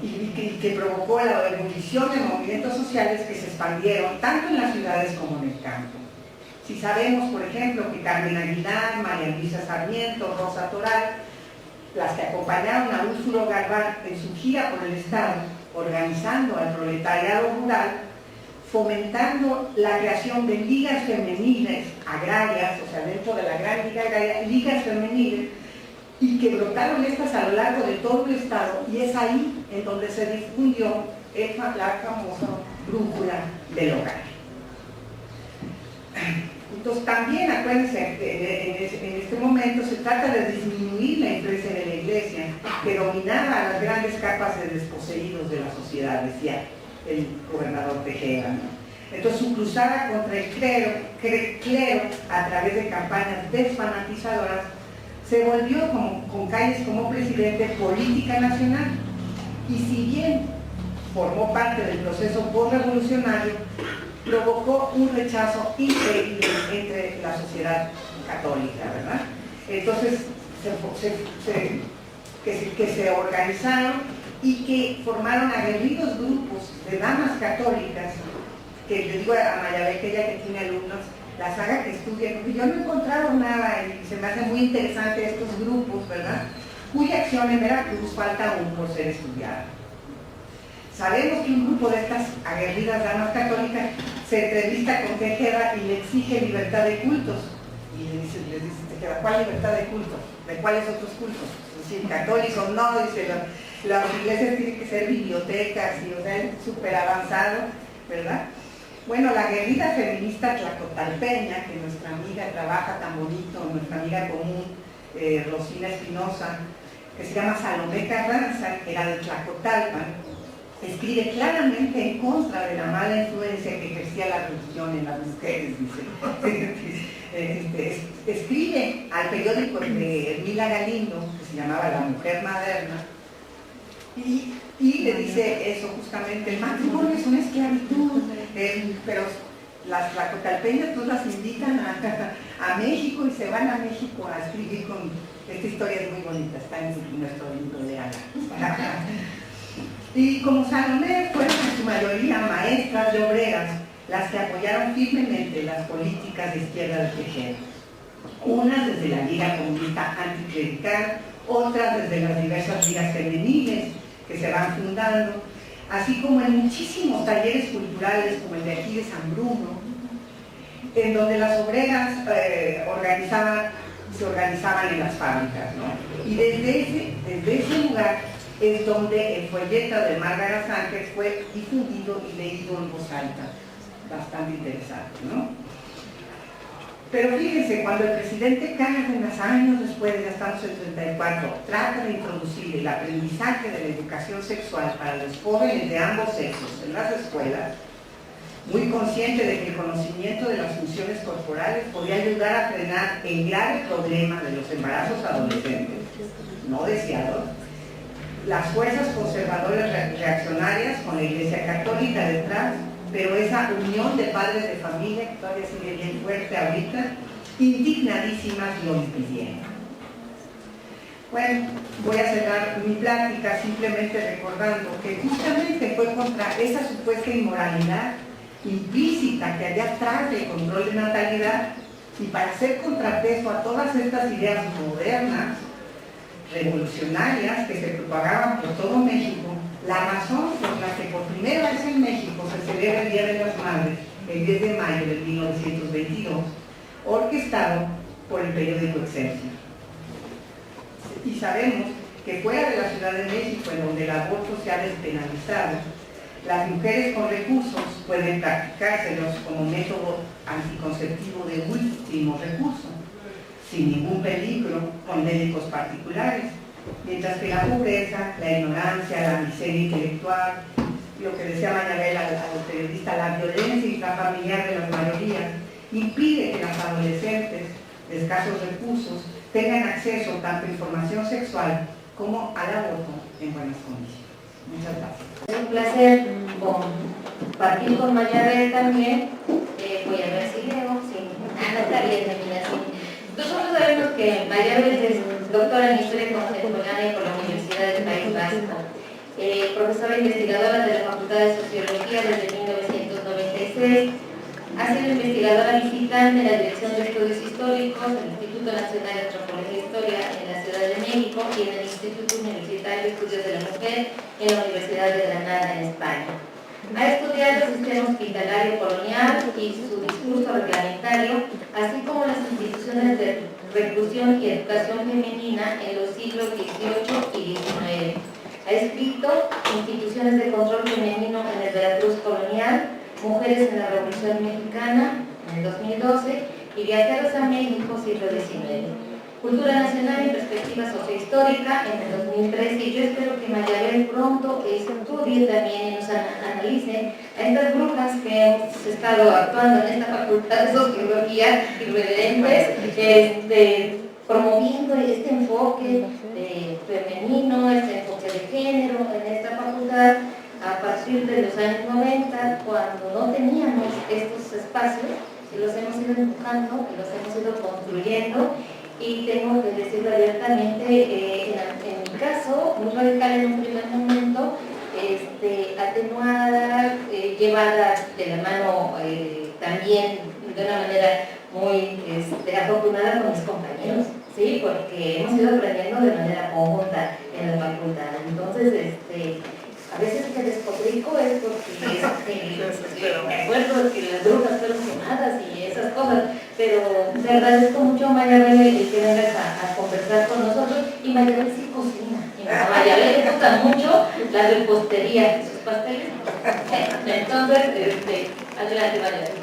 y que provocó la ebullición de movimientos sociales que se expandieron tanto en las ciudades como en el campo. Si sabemos, por ejemplo, que Carmen Aguilar, María Luisa Sarmiento, Rosa Toral, las que acompañaron a Úrsulo Galván en su gira por el Estado, organizando al proletariado rural, fomentando la creación de ligas femeniles agrarias, o sea, dentro de la gran liga agraria, ligas femeniles, y que brotaron estas a lo largo de todo el Estado, y es ahí en donde se difundió la famosa brújula del hogar. Entonces también, acuérdense, en este momento se trata de disminuir la influencia de la Iglesia, que dominaba a las grandes capas de desposeídos de la sociedad, decía el gobernador Tejeda, ¿no? Entonces su cruzada contra el clero a través de campañas desfanatizadoras se volvió, con Calles como presidente, política nacional, y si bien formó parte del proceso postrevolucionario, provocó un rechazo increíble entre la sociedad católica, ¿verdad? Entonces que se organizaron y que formaron aguerridos grupos de damas católicas, que le digo a Mayabel, que ella que tiene alumnos, la saga que estudia, porque yo no he encontrado nada y se me hace muy interesante estos grupos, ¿verdad? Cuya acción en Veracruz falta aún por ser estudiada. Sabemos que un grupo de estas aguerridas damas católicas se entrevista con Tejeda y le exige libertad de cultos. Y le dice Tejeda, ¿cuál libertad de cultos? ¿De cuáles otros cultos? Es decir, católicos no, dice, las iglesias tienen que ser bibliotecas, y o sea, es súper avanzado, ¿verdad? Bueno, la aguerrida feminista tlacotalpeña, que nuestra amiga trabaja tan bonito, nuestra amiga común, Rosina Espinosa, que se llama Salomé Carranza, que era de Tlacotalpan, escribe claramente en contra de la mala influencia que ejercía la religión en las mujeres, dice. Escribe al periódico de Hermila Galindo, que se llamaba La Mujer Moderna, y le dice eso justamente: el matrimonio es una esclavitud, pero las tlacotalpeñas pues las invitan a México y se van a México a escribir con... Esta historia es muy bonita, está en nuestro libro de Ana. Y como Salomé fueron en su mayoría maestras y obreras las que apoyaron firmemente las políticas de izquierda de Tejeda. Unas desde la Liga Comunista Anticlerical, otras desde las diversas ligas femeniles que se van fundando, así como en muchísimos talleres culturales como el de aquí de San Bruno, en donde las obreras se organizaban en las fábricas, ¿no? Y desde ese lugar es donde el folleto de Márgara Sánchez fue difundido y leído en voz alta, bastante interesante, ¿no? Pero fíjense, cuando el presidente Cárdenas, años después, ya estamos en 34, trata de introducir el aprendizaje de la educación sexual para los jóvenes de ambos sexos en las escuelas, muy consciente de que el conocimiento de las funciones corporales podía ayudar a frenar el grave problema de los embarazos adolescentes no deseados, las fuerzas conservadoras reaccionarias con la Iglesia Católica detrás, pero esa unión de padres de familia que todavía sigue bien fuerte ahorita, indignadísimas lo impidieron. Bueno, voy a cerrar mi plática simplemente recordando que justamente fue contra esa supuesta inmoralidad implícita que había atrás del control de natalidad y para hacer contrapeso a todas estas ideas modernas, revolucionarias que se propagaban por todo México, la razón por la que por primera vez en México se celebra el Día de las Madres, el 10 de mayo de 1922, orquestado por el periódico Excelsior. Y sabemos que fuera de la Ciudad de México, en donde el aborto se ha despenalizado, las mujeres con recursos pueden practicárselos como método anticonceptivo de último recurso, sin ningún peligro, con médicos particulares, mientras que la pobreza, la ignorancia, la miseria intelectual, lo que decía Mañabel al periodista, la violencia intrafamiliar de las mayorías, impide que las adolescentes de escasos recursos tengan acceso tanto a información sexual como al aborto en buenas condiciones. Muchas gracias. Es un placer compartir con Mañabel también. Voy a ver si leo. Sí. Está bien, mira, sí. Nosotros sabemos que Mañabel es doctora en Historia Contemporánea por la Universidad del País Vasco, profesora investigadora de la Facultad de Sociología desde 1996, ha sido investigadora visitante en la Dirección de Estudios Históricos del Instituto Nacional de Antropología e Historia en la Ciudad de México y en el Instituto Universitario de Estudios de la Mujer en la Universidad de Granada, en España. Ha estudiado el sistema hospitalario colonial y su discurso reglamentario, así como las instituciones de reclusión y educación femenina en los siglos XVIII y XIX. Ha escrito Instituciones de control femenino en el Veracruz colonial, Mujeres en la Revolución Mexicana, en el 2012, y Viajeros a México, siglo XIX. Cultura Nacional y Perspectiva Sociohistórica en el 2013, y yo espero que Mañabel pronto estudie también y nos analice a estas brujas que hemos estado actuando en esta Facultad de Sociología irreverentes, promoviendo este enfoque femenino, este enfoque de género en esta facultad a partir de los años 90, cuando no teníamos estos espacios, y los hemos ido empujando, y los hemos ido construyendo. Y tengo que decirlo abiertamente, en mi caso, muy radical en un primer momento, atenuada, llevada de la mano también de una manera muy afortunada con mis compañeros, ¿sí? Porque hemos ido aprendiendo de manera conjunta en la facultad. Entonces, a veces que despotrico es porque me acuerdo que las brujas fueron quemadas y esas cosas, pero te agradezco mucho, Mañabel, que vengas a conversar con nosotros. Y Mañabel sí cocina, y a Mañabel le gusta mucho la repostería, sus pasteles. Entonces, adelante, Mañabel.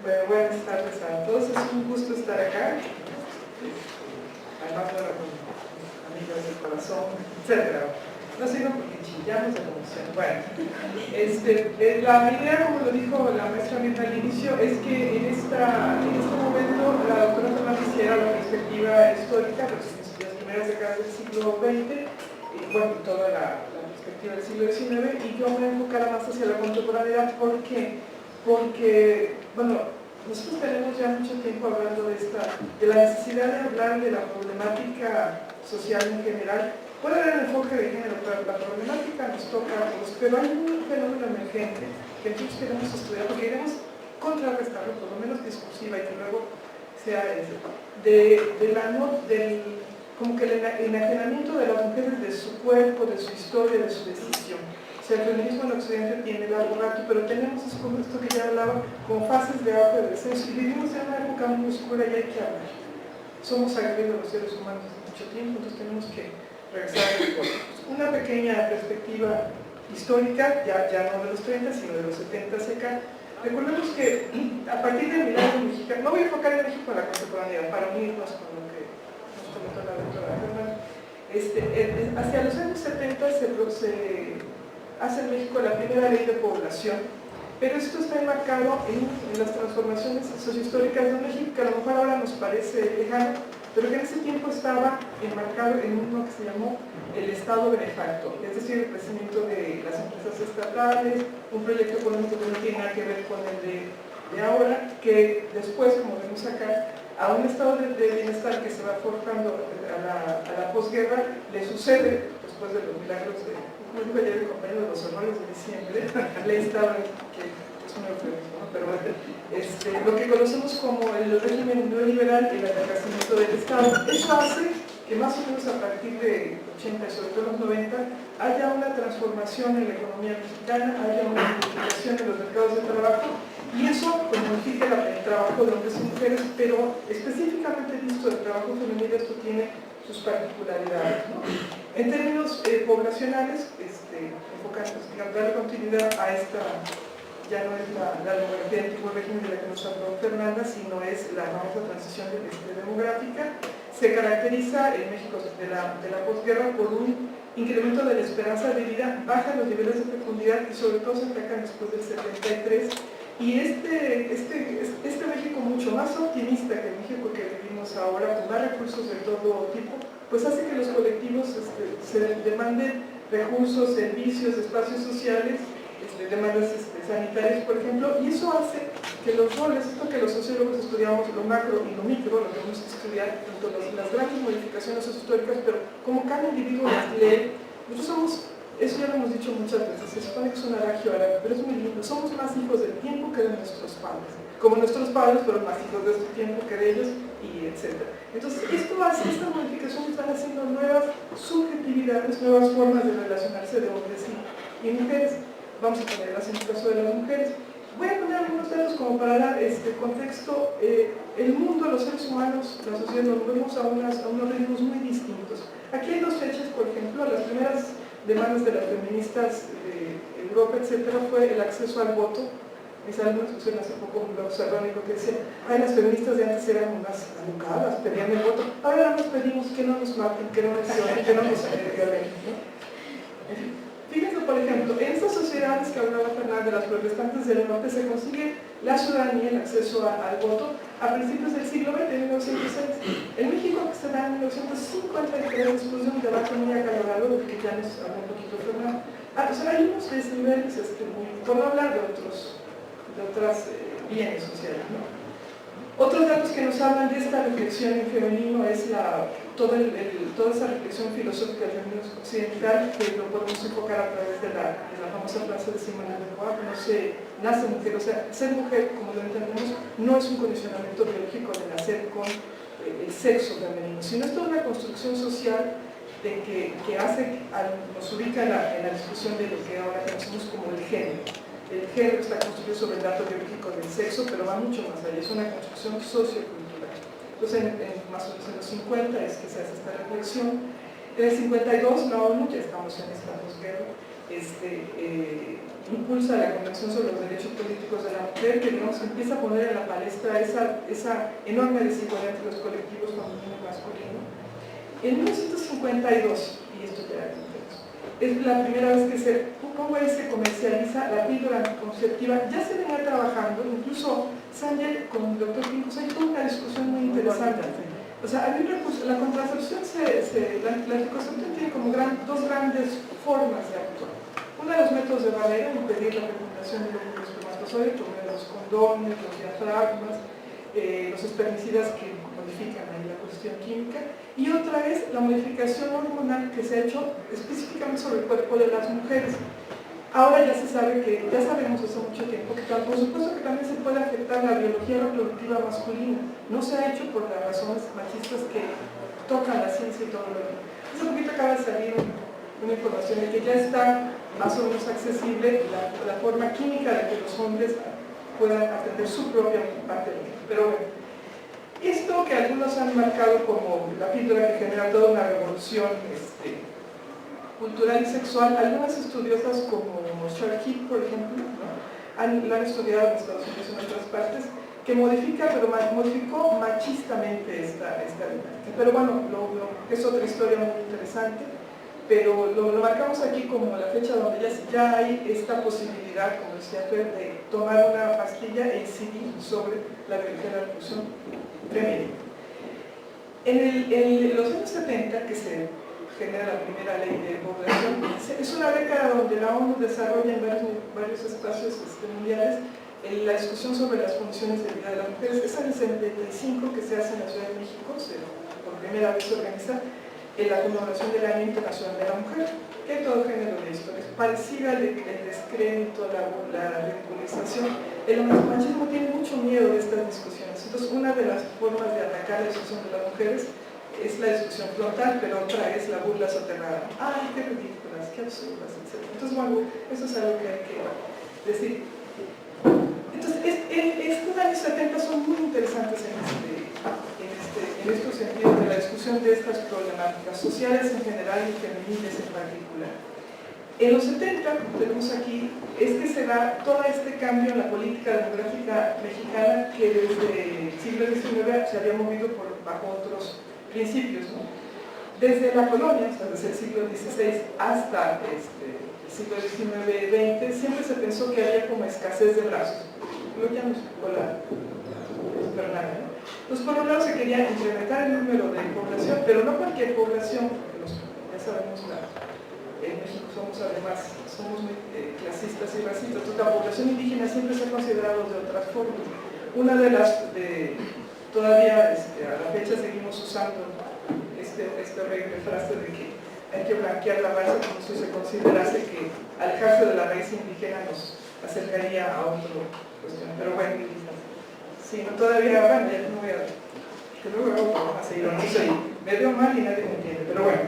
Bueno, buenas tardes a todos, es un gusto estar acá, además de con amigos del corazón, etc. No sino porque chillamos de emoción. Bueno, la idea, como lo dijo la maestra Mirna al inicio, es que en este momento la doctora Fernández hiciera la perspectiva histórica, las primeras décadas del siglo XX, y bueno, toda la perspectiva del siglo XIX, y yo me enfocara más hacia la contemporaneidad. ¿Por qué? Porque, bueno, nosotros tenemos ya mucho tiempo hablando de la necesidad de hablar de la problemática social en general. Puede haber un enfoque de género, pero la problemática nos toca a todos, pero hay un fenómeno emergente que nosotros queremos estudiar, porque queremos contrarrestarlo, por lo menos discursiva, y que luego sea ese, como que el enajenamiento de las mujeres de su cuerpo, de su historia, de su decisión. O sea, el feminismo en Occidente tiene largo rato, pero tenemos esto que ya hablaba, como fases de auge, de descenso, y vivimos en una época muy oscura y hay que hablar. Somos agredidos los seres humanos desde mucho tiempo, entonces tenemos que regresar a una pequeña perspectiva histórica, ya no de los 30, sino de los 70 acá. Recordemos que a partir del milagro mexicano, no voy a enfocar en México en la contemporaneidad, para unirnos con lo que nos comentó la doctora Fernández. Hacia los años 70 se hace en México la primera ley de población, pero esto está enmarcado en las transformaciones sociohistóricas de México, que a lo mejor ahora nos parece lejano, pero que en ese tiempo estaba enmarcado en uno que se llamó el Estado benefactor, es decir, el crecimiento de las empresas estatales, un proyecto económico que no tiene nada que ver con el de ahora, que después, como vemos acá, a un estado de bienestar que se va forjando a la posguerra, le sucede, después de los milagros de, como dijo ayer el compañero, de los horrores de diciembre, le instalan, que es un eufemismo, ¿no? Pero bueno, lo que conocemos como el régimen neoliberal y el adelgazamiento del Estado. Eso hace que más o menos a partir de 80 y sobre todo los 90 haya una transformación en la economía mexicana, haya una modificación en los mercados de trabajo, y eso pues, modifica el trabajo de hombres y mujeres, pero específicamente visto el trabajo femenino, esto tiene sus particularidades, ¿no? En términos poblacionales, darle continuidad a esta, ya no es la demografía del antiguo régimen de la que nos habló Fernanda, sino es la famosa transición demográfica. Se caracteriza en México de la posguerra por un incremento de la esperanza de vida, bajan los niveles de fecundidad y sobre todo se atacan después del 73. Y este México mucho más optimista que el México que vivimos ahora, con más recursos de todo tipo, pues hace que los colectivos se demanden recursos, servicios, espacios sociales, demandas sanitarias, por ejemplo, y eso hace que los roles, esto que los sociólogos estudiamos, lo macro y lo micro, lo tenemos que estudiar, tanto las grandes modificaciones sociohistóricas, pero como cada individuo las lee. Nosotros somos, eso ya lo hemos dicho muchas veces, se supone que es un adagio árabe, pero es muy lindo, somos más hijos del tiempo que de nuestros padres, como nuestros padres fueron más hijos de su tiempo que de ellos, y etc. Entonces, estas modificaciones están haciendo nuevas subjetividades, nuevas formas de relacionarse de hombres y mujeres. Vamos a ponerlas en el caso de las mujeres. Voy a poner algunos datos como para dar contexto. El mundo, los seres humanos, la sociedad, nos vemos a unos ritmos muy distintos. Aquí hay dos fechas, por ejemplo, las primeras demandas de las feministas de Europa, etcétera, fue el acceso al voto. Mis alumnos pusieron hace poco un blog sardónico que decía, las feministas de antes eran unas educadas, pedían el voto, ahora nos pedimos que no nos maten, que no nos violen, que no nos violen, ¿no? Fíjense, por ejemplo, en estas sociedades que hablaba Fernanda, de las protestantes del norte, se consigue la ciudadanía, el acceso al voto a principios del siglo XX, en 1906. En México se da en 1953, después de un debate muy acalorado, del que ya nos habló un poquito Fernanda. O sea, hay unos desniveles, por no hablar de otras bienes sociales, ¿no? Otros datos que nos hablan de esta reflexión en femenino es toda esa reflexión filosófica del feminismo occidental, que lo podemos enfocar a través de la famosa frase de Simone de Beauvoir: no se nace mujer, o sea, ser mujer, como lo entendemos, no es un condicionamiento biológico de nacer con el sexo femenino, sino es toda una construcción social que nos ubica en la discusión de lo que ahora conocemos como el género. El género está construido sobre el dato biológico del sexo, pero va mucho más allá, es una construcción sociocultural. Entonces, más o menos en los 50 es que se hace esta reflexión. En el 52, la ONU, ya estamos en esta posguerra, impulsa la Convención sobre los Derechos Políticos de la Mujer, que digamos, empieza a poner en la palestra esa enorme desigualdad entre los colectivos femenino y masculino. En 1952, y esto ya es la primera vez que se comercializa la píldora anticonceptiva. Ya se venía trabajando, incluso Sanger con el doctor Pincus hay toda una discusión muy interesante. O sea, hay un recurso, la contracepción, la anticoncepción tiene como dos grandes formas de actuar. Uno de los métodos de barrera, impedir la fecundación de los espermatozoides, por medio de los condones, los diafragmas, los espermicidas que modifican ahí la cuestión química. Y otra es la modificación hormonal que se ha hecho específicamente sobre el cuerpo de las mujeres. Ahora ya se sabe que, ya sabemos hace mucho tiempo que por supuesto que también se puede afectar la biología reproductiva masculina. No se ha hecho por las razones machistas que tocan la ciencia y todo lo demás. Hace poquito acaba de salir una información de que ya está más o menos accesible la forma química de que los hombres puedan atender su propia parte del cuerpo. Pero bueno, esto que algunos han marcado como la píldora que genera toda una revolución cultural y sexual, algunas estudiosas como Sharkey, por ejemplo, ¿no? lo han estudiado en Estados Unidos y en otras partes, que modificó machistamente esta dinámica. Pero bueno, es otra historia muy interesante, pero lo marcamos aquí como la fecha donde ya hay esta posibilidad, como decía Fer, de tomar una pastilla e incidir sobre la biología de la reproducción femenina. En los años 70, que se genera la primera ley de población, es una década donde la ONU desarrolla en varios espacios mundiales la discusión sobre las condiciones de vida de las mujeres. Es en el 75 que se hace en la Ciudad de México, por primera vez se organiza la conmemoración del Año Internacional de la Mujer, que todo género de historia es parecida al descrédito, la ridiculización. El machismo tiene mucho miedo de estas discusiones. Entonces, una de las formas de atacar la discusión de las mujeres es la discusión frontal, pero otra es la burla soterrada. ¡Ay, qué ridículas, qué absurdas, etc.! Entonces, bueno, eso es algo que hay que decir. Entonces, estos años 70 son muy interesantes en estos sentidos de la discusión de estas problemáticas sociales en general y femeniles en particular. En los 70, como tenemos aquí, es que se da todo este cambio en la política demográfica mexicana que desde el siglo XIX se había movido bajo otros principios, ¿no? Desde la colonia, o sea, desde el siglo XVI hasta el siglo XIX-XX, siempre se pensó que había como escasez de brazos. Lo ya nos explicó la Fernanda, ¿no? Entonces, por un lado se quería incrementar el número de población, pero no cualquier población, porque ya sabemos en México somos muy clasistas y racistas, entonces la población indígena siempre se ha considerado de otras formas. Una de las, todavía a la fecha seguimos usando esta horrible frase de que hay que blanquear la raza como si se considerase que alejarse de la raíz indígena nos acercaría a otra cuestión. Pero bueno, sí, no, todavía, bueno, ya no voy a... que luego vamos a seguir, no sé, me veo mal y nadie me entiende, pero bueno.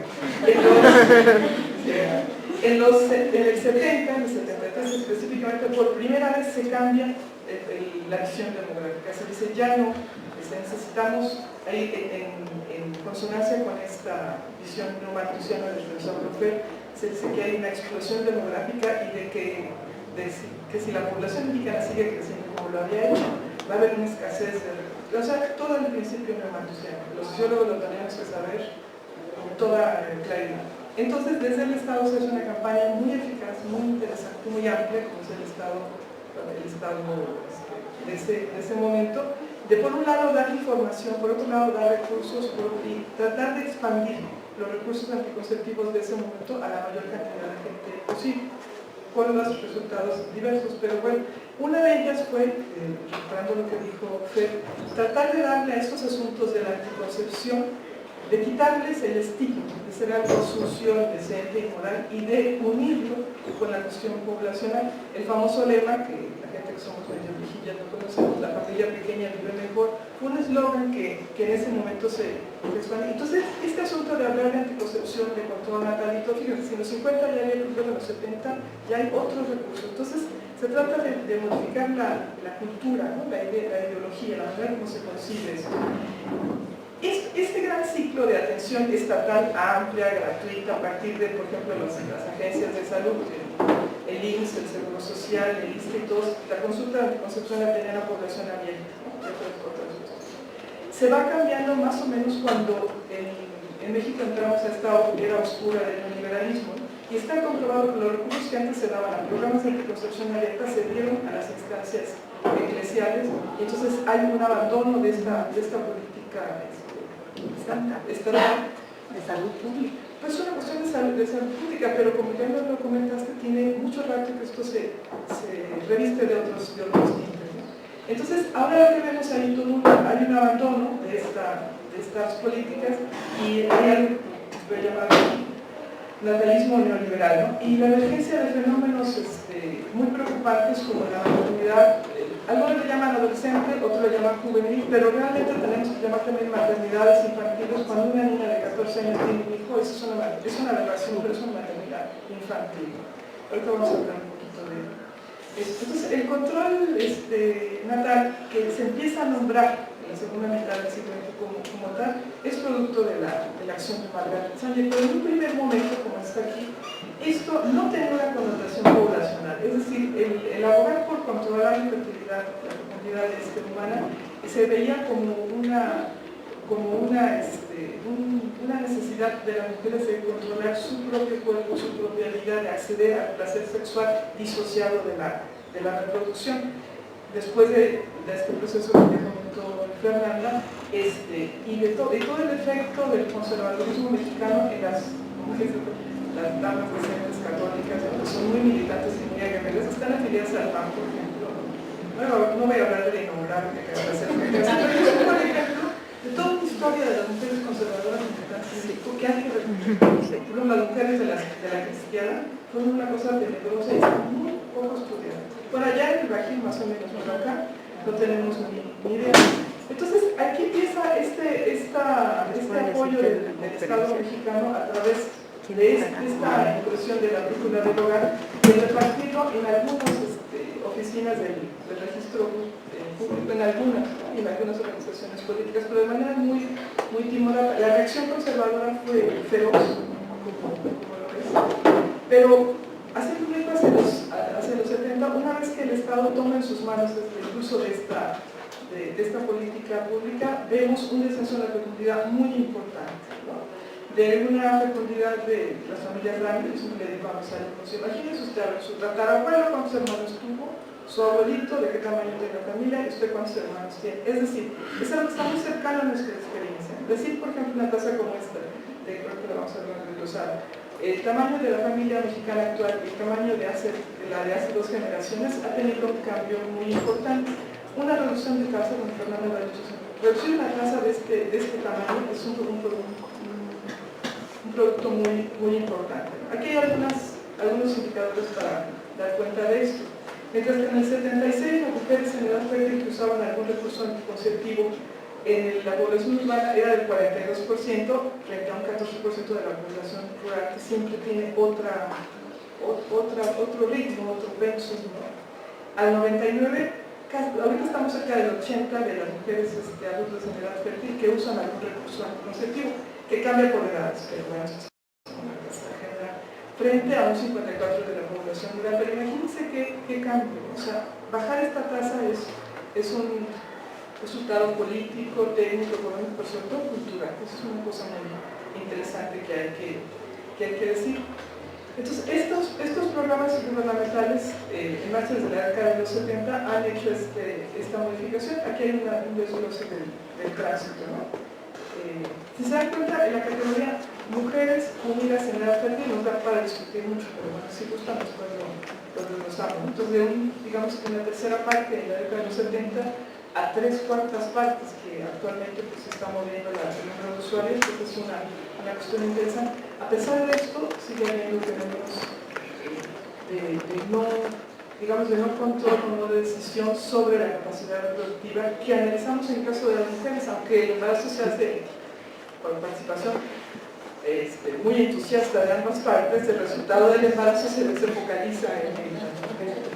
En el 70, en el 73 específicamente, por primera vez se cambia la visión demográfica. Se dice, ya no necesitamos, ahí en consonancia con esta visión neomalthusiana del profesor Rofer, se dice que hay una explosión demográfica y de que si la población mexicana sigue creciendo como lo había hecho, va a haber una escasez de recursos. O sea, todo el principio neomalthusiano. Los sociólogos lo tenemos que saber con toda claridad. Entonces, desde el Estado se hace una campaña muy eficaz, muy interesante, muy amplia, como es el Estado de ese momento, de por un lado dar información, por otro lado dar recursos y tratar de expandir los recursos anticonceptivos de ese momento a la mayor cantidad de gente posible, con los resultados diversos. Pero bueno, una de ellas fue, recuperando lo que dijo Fer, tratar de darle a estos asuntos de la anticoncepción, de quitarles el estigma de ser algo sucio, indecente, inmoral, y de unirlo con la cuestión poblacional. El famoso lema, que la gente que somos medio viejillas no conocemos, la familia pequeña vive mejor, fue un eslogan que en ese momento se expandió. Entonces, este asunto de hablar de anticoncepción, de control natalito, fíjense, si en los 50 ya había el en los 70 ya hay otros recursos. Entonces, se trata de modificar la cultura, ¿no? la ideología, la manera como se concibe eso. Este gran ciclo de atención estatal amplia, gratuita, a partir de, por ejemplo, las agencias de salud, el IMSS, el Seguro Social, el ISSSTE y todos, la consulta de anticoncepción la tenía la población abierta, ¿no? Se va cambiando más o menos cuando en México entramos a esta era oscura del neoliberalismo, ¿no? Y está comprobado que los recursos que antes se daban a programas de anticoncepción abierta se dieron a las instancias eclesiales, y entonces hay un abandono de esta política estatal de salud pública. Pues es una cuestión de salud pública, pero como ya lo comentaste, tiene mucho rato que esto se reviste de otros tintes, ¿no? Entonces, ahora lo que vemos ahí, hay un abandono de estas políticas y hay algo que voy a llamar natalismo neoliberal, ¿no? Y la emergencia de fenómenos muy preocupantes como la maternidad, algunos le llaman adolescente, otros le llaman juvenil, pero realmente tenemos que llamar también maternidades infantiles. Cuando una niña de 14 años tiene un hijo, eso es una aberración, pero es una maternidad infantil. Ahorita vamos a hablar un poquito de esto. Entonces, el control natal, que se empieza a nombrar en la segunda mitad del siglo XX como tal, es producto de la acción de Margaret Sanger, pero en un primer momento, como está aquí, esto no tenía una connotación poblacional, es decir, el abogar por controlar la fertilidad, la fecundidad humana, se veía como una necesidad de las mujeres de controlar su propio cuerpo, su propia vida, de acceder al placer sexual disociado de la reproducción. Después de este proceso que comentó Fernanda, y de todo el efecto del conservadurismo mexicano en las mujeres, las damas presentes católicas, que son muy militantes y muy aguerridas, están afiliadas al PAN, por ejemplo. No voy a hablar de la innombrable que acaba de hacer, pero es un buen ejemplo de toda una historia de las mujeres conservadoras militantes en México que hay que recuperar. Por ejemplo, las mujeres de la cristiana fueron una cosa tenebrosa y están muy poco estudiadas. Bueno, allá en el Bajío, más o menos, pero acá no tenemos ni idea. Entonces, aquí empieza este apoyo del Estado mexicano a través de esta impresión de la brújula del hogar, de repartirlo en algunas oficinas del registro público, en algunas organizaciones políticas, pero de manera muy timorata. La reacción conservadora fue feroz, como lo ves. Pero hace un tiempo, hacia los 70, una vez que el Estado toma en sus manos el uso de esta política pública, vemos un descenso en la fecundidad muy importante, ¿no? De una fecundidad de las familias grandes, le digo a mis alumnos, imagínense usted a su tatarabuelo cuántos hermanos tuvo, su abuelito, de qué tamaño tiene la familia, y usted cuántos hermanos tiene. Es decir, es algo que está muy cercano a nuestra experiencia. Decir, por ejemplo, una tasa como esta, creo que la vamos a desglosar, el tamaño de la familia mexicana actual y el tamaño de la de hace 2 generaciones ha tenido un cambio muy importante. Una reducción de tasa, como Fernando lo ha dicho, reducir una tasa de este tamaño es un producto muy importante. Aquí hay algunos indicadores para dar cuenta de esto. Mientras que en el 76 las mujeres en edad fértil que usaban algún recurso anticonceptivo en la población urbana era del 42% frente a un 14% de la población rural, que siempre tiene otro ritmo, otro pensum, ¿no? Al 99, ahorita estamos cerca del 80% de las mujeres adultas en edad fértil que usan algún recurso anticonceptivo, que cambia por edades, pero bueno, frente a un 54% de la población rural. Pero imagínense qué cambio, o sea, bajar esta tasa es un resultado político, técnico, económico, pero sobre todo cultural. Eso es una cosa muy interesante que hay que decir. Entonces, estos programas gubernamentales en marcha desde la década de los 70 han hecho esta modificación. Aquí hay un desglose del tránsito, ¿no? Si se dan cuenta, en la categoría mujeres unidas en edad fértil nos da para discutir mucho, pero bueno, si gustan después lo desglosamos. Entonces, digamos que una tercera parte en la década de los 70 a 3/4 partes que actualmente pues, se está moviendo el número de usuarios, pues es una cuestión interesante. A pesar de esto, sigue habiendo fenómenos de no control o no de decisión sobre la capacidad reproductiva que analizamos en el caso de las mujeres, aunque el embarazo se hace por participación muy entusiasta de ambas partes, el resultado del embarazo se focaliza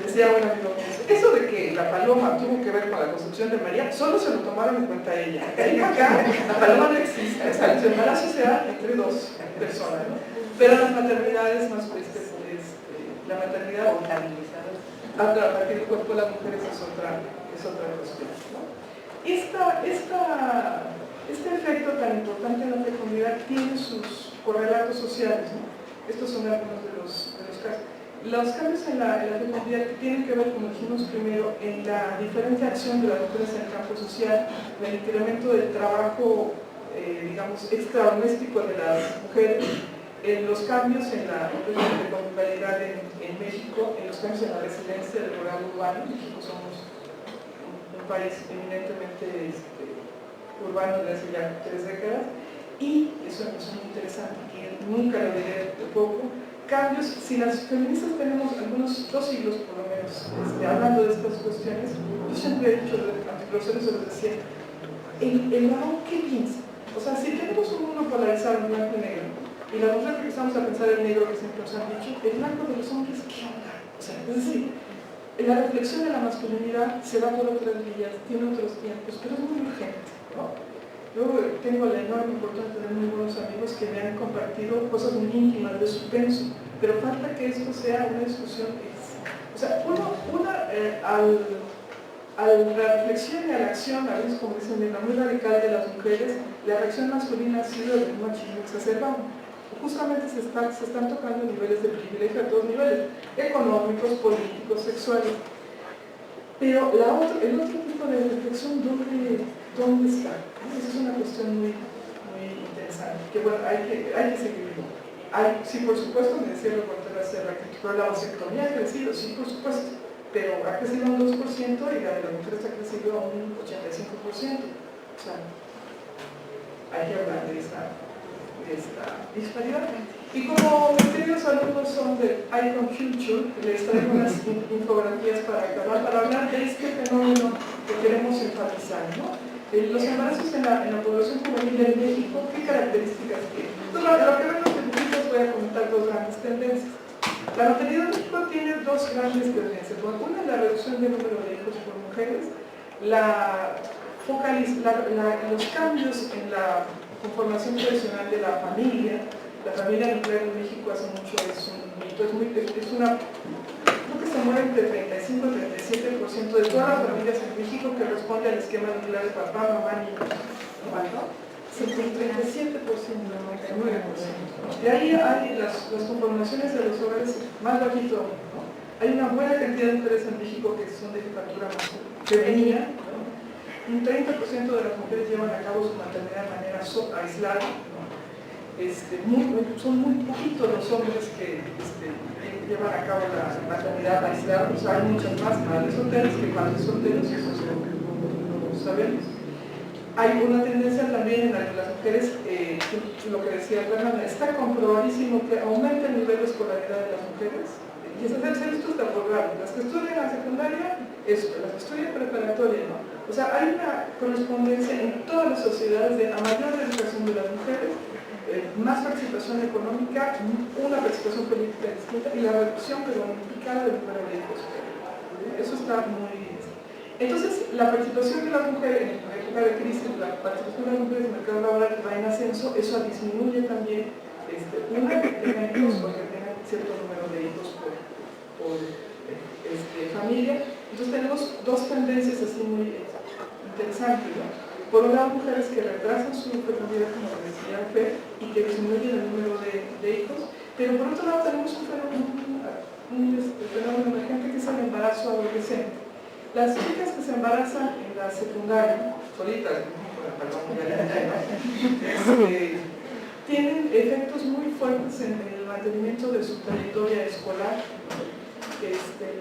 decía un amigo mío, eso de que la paloma tuvo que ver con la concepción de María, solo se lo tomaron en cuenta ella. Acá la paloma no existe, o sea, el embarazo se da entre 2 personas, ¿no? Pero las maternidades más la maternidad a partir del cuerpo de las mujeres es otra cuestión, ¿no? Este efecto tan importante en la fecundidad tiene sus correlatos sociales, ¿no? Estos son algunos de los casos. Los cambios en la fecundidad que tienen que ver, como dijimos primero, en la diferente acción de las mujeres en el campo social, en el incremento del trabajo digamos, extradoméstico de las mujeres, en los cambios en la convivialidad en México, en los cambios en la resiliencia del rural urbano. México somos un país eminentemente urbano desde hace ya 3 décadas, y eso es muy interesante, y nunca lo diré de poco. Cambios, si las feministas tenemos algunos 2 siglos por lo menos hablando de estas cuestiones, yo siempre he dicho, antiprofesores se los decía, el varón, ¿qué piensa? O sea, si tenemos un mundo polarizado en blanco y negro, y la mujer que empezamos a pensar en negro, que siempre nos han dicho, el blanco de los hombres, ¿qué onda? O sea, es decir, la reflexión de la masculinidad se da por otras vías, tiene otros tiempos, pero es muy urgente, ¿no? Yo tengo la enorme oportunidad de tener muy buenos amigos que me han compartido cosas muy íntimas de su penso, pero falta que esto sea una discusión. O sea, a la reflexión y a la acción, a veces como dicen, la muy radical de las mujeres, la reacción masculina ha sido de un machismo exacerbado. Justamente se están tocando niveles de privilegio a todos niveles, económicos, políticos, sexuales. Pero el otro tipo de reflexión, ¿dónde está? Esa es una cuestión muy, muy interesante, que bueno, hay que seguir viendo. Sí, por supuesto, me decía la reportera Serra, que la vasectomía ha crecido, sí, por supuesto, pero ha crecido un 2% y la de las mujeres ha crecido a un 85%. O sea, hay que hablar de esta disparidad. Y como mis queridos alumnos son de Icon Future, les traigo unas infografías para acabar, para hablar de este fenómeno que queremos enfatizar, ¿no? Los embarazos en la población juvenil en México, ¿qué características tienen? Entonces, lo que ven los científicos, voy a comentar 2 grandes tendencias. La maternidad en México tiene 2 grandes tendencias. Una es la reducción del número de hijos por mujeres, los cambios en la conformación tradicional de la familia. La familia nuclear en México hace mucho es un mito, creo que se mueve entre 35 y 37% de todas las familias en México que responde al esquema nuclear de papá, mamá, niños. ¿Cuánto? 37%, 99%. De ahí hay las conformaciones de los hogares más bajito, ¿no? Hay una buena cantidad de mujeres en México que son de jefatura femenina, ¿no? Un 30% de las mujeres llevan a cabo su maternidad de manera aislada, ¿no? Son muy poquitos los hombres que llevan a cabo la maternidad aislada, pues hay muchas más madres solteras que padres solteros, eso lo sabemos. Hay una tendencia también en la que las mujeres, lo que decía Fernanda, está comprobadísimo que aumenta el nivel de escolaridad de las mujeres, y esto está probado. Las que estudian la secundaria, eso, las que estudian preparatoria, ¿no? O sea, hay una correspondencia en todas las sociedades de a mayor educación de las mujeres, más participación económica, una participación política distinta y la reducción planificada del número de hijos. Eso está muy... Entonces, la participación de las mujeres en la época de crisis, la participación de las mujeres en el mercado laboral va en ascenso, eso disminuye también que tengan hijos o que tengan cierto número de hijos por familia. Entonces tenemos 2 tendencias así muy interesantes, ¿no? Por un lado, mujeres que retrasan su fecundidad, como decía Fer, y que disminuyen el número de hijos, pero por otro lado tenemos un fenómeno emergente que es el embarazo adolescente. Las chicas que se embarazan en la secundaria, solitas, tienen efectos muy fuertes en el mantenimiento de su trayectoria escolar,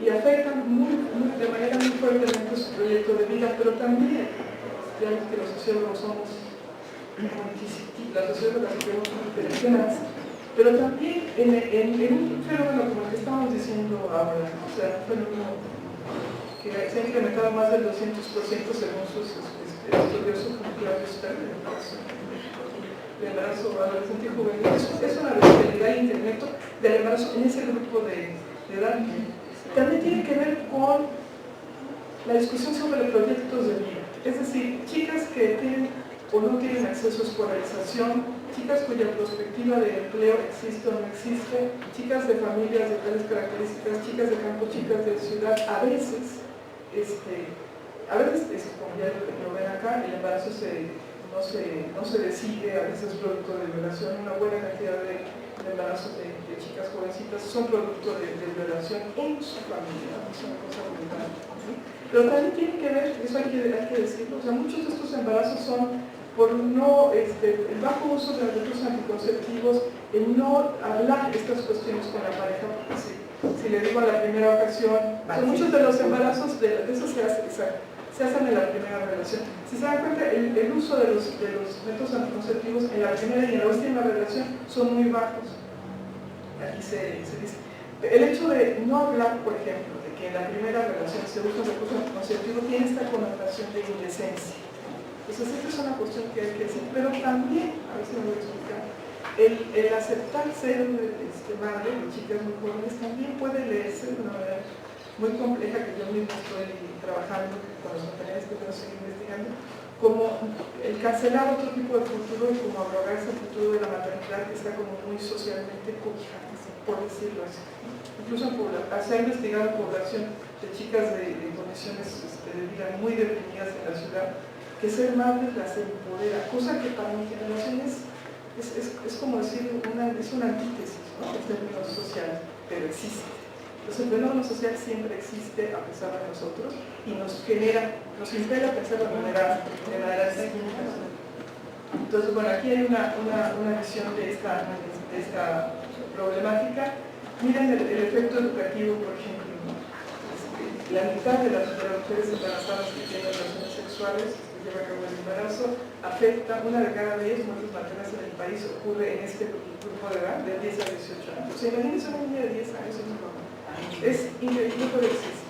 y afectan de manera muy fuertemente su proyecto de vida, pero también, ya que los sociólogos somos las sociólogas somos muy intelectuales, pero también en un fenómeno como el que estamos diciendo ahora, ¿no? O sea, un fenómeno que se ha incrementado más del 200% según sus estudiosos como Claudio Stern, el embarazo adolescente y juvenil. Es una realidad incremento del embarazo en ese grupo de edad. También tiene que ver con la discusión sobre proyectos de vida. Es decir, chicas que tienen o no tienen acceso a escolarización, chicas cuya perspectiva de empleo existe o no existe, chicas de familias de tales características, chicas de campo, chicas de ciudad, a veces, como ya lo ven acá, el embarazo no se decide, a veces es producto de violación, una buena cantidad de embarazos de chicas jovencitas son producto de violación en su familia, es una cosa brutal, ¿sí? Pero también tiene que ver, eso hay que decirlo, o sea, muchos de estos embarazos son por no, el bajo uso de los recursos anticonceptivos, el no hablar estas cuestiones con la pareja, porque si le digo en la primera ocasión, muchos de los embarazos de eso se hacen en la primera relación. Si se dan cuenta, el uso de los métodos anticonceptivos en la primera y en la última relación son muy bajos. Aquí se dice. El hecho de no hablar, por ejemplo, de que en la primera relación se usa un recurso anticonceptivo tiene esta connotación de indecencia. Entonces, esta es una cuestión que hay que decir, pero también, a ver si me voy a explicar, el aceptar ser madre de chicas muy jóvenes también puede leerse de una manera muy compleja que yo mismo estoy trabajando con los materiales que tengo que seguir investigando, como el cancelar otro tipo de futuro y como abrogarse el futuro de la maternidad que está como muy socialmente cobijada, por decirlo así. Incluso se ha investigado población de chicas de condiciones de vida muy deprimidas en la ciudad, que ser madres las empodera, cosa que para mi generación es como decir, es una antítesis, ¿no?, en términos sociales, pero existe. Entonces el fenómeno social siempre existe a pesar de nosotros y nos impele a pensar de manera distinta. Entonces, bueno, aquí hay una visión de esta problemática. Miren el efecto educativo, por ejemplo, ¿no? La mitad de las mujeres embarazadas que tienen relaciones sexuales, que lleva a cabo el embarazo, afecta, una de cada 10 muertes maternas en el país ocurre en este grupo de edad, de 10 a 18 años. O sea, imagínense una niña de 10 años en un programa. Es increíble, pero existe.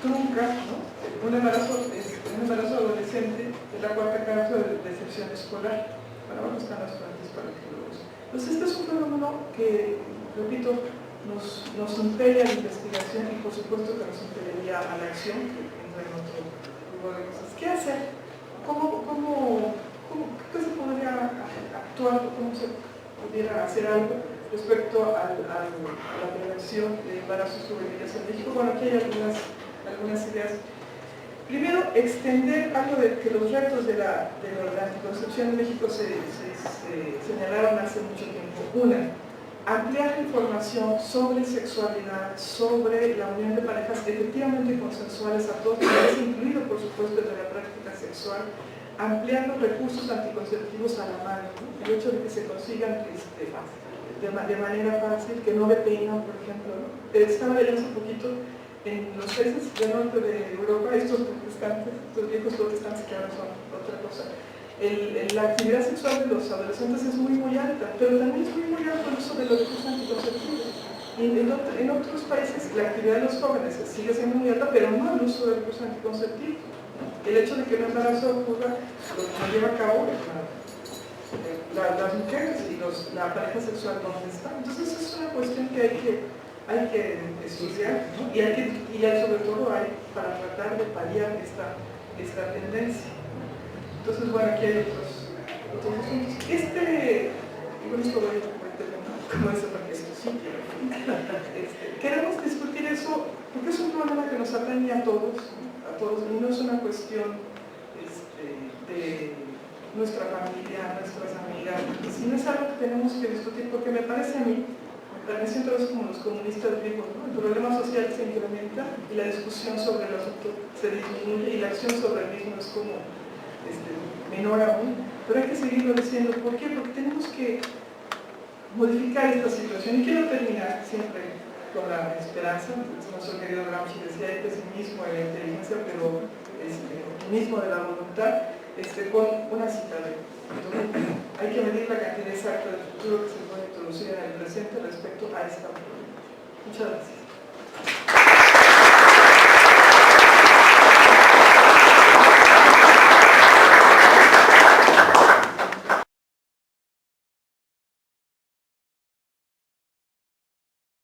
Trunca, ¿no?, un embarazo adolescente es la cuarta causa de decepción escolar. Bueno, vamos a estar las fuentes para que lo vean. Entonces, este es un fenómeno que, repito, nos impele a la investigación y por supuesto que nos impelería a la acción, que entra en otro grupo de cosas. ¿Qué hacer? ¿Qué se podría actuar? ¿Cómo se pudiera hacer algo respecto a la prevención de embarazos juveniles en México? Bueno, aquí hay algunas ideas. Primero, extender algo de que los retos de la anticoncepción en México se señalaron hace mucho tiempo. Una, ampliar la información sobre sexualidad, sobre la unión de parejas efectivamente consensuales a todos niveles, incluido por supuesto de la práctica sexual, ampliar los recursos anticonceptivos a la mano, ¿no? El hecho de que se consigan de manera fácil, que no detengan, por ejemplo, ¿no? Estaba leyendo hace poquito en los países del norte de Europa, estos viejos protestantes que ahora son otra cosa, la actividad sexual de los adolescentes es muy alta, pero también es muy alto el uso de los recursos anticonceptivos. En otros países la actividad de los jóvenes sigue siendo muy alta, pero no el uso de recursos anticonceptivos. El hecho de que un embarazo ocurra lo lleva a cabo las mujeres y la pareja sexual donde está. Entonces es una cuestión que hay que estudiar, ¿no? y sobre todo hay para tratar de paliar esta tendencia. Entonces, bueno, aquí hay otros asuntos. Bueno, esto voy a como eso porque es un sitio. Queremos discutir eso porque es un problema que nos atañe a todos, y no es una cuestión de nuestra familia, nuestras amigas, sino es algo que tenemos que discutir porque me parece a mí, me siento como los comunistas griegos, ¿no? El problema social se incrementa y la discusión sobre el asunto se disminuye y la acción sobre el mismo es como menor aún, pero hay que seguirlo diciendo. ¿Por qué? Porque tenemos que modificar esta situación. Y quiero terminar siempre con la esperanza. Nuestro querido Gramsci decía el pesimismo de la inteligencia, pero el optimismo de la voluntad, con una cita de hay que medir la cantidad exacta del futuro que se puede introducir en el presente respecto a esta problema. Muchas gracias.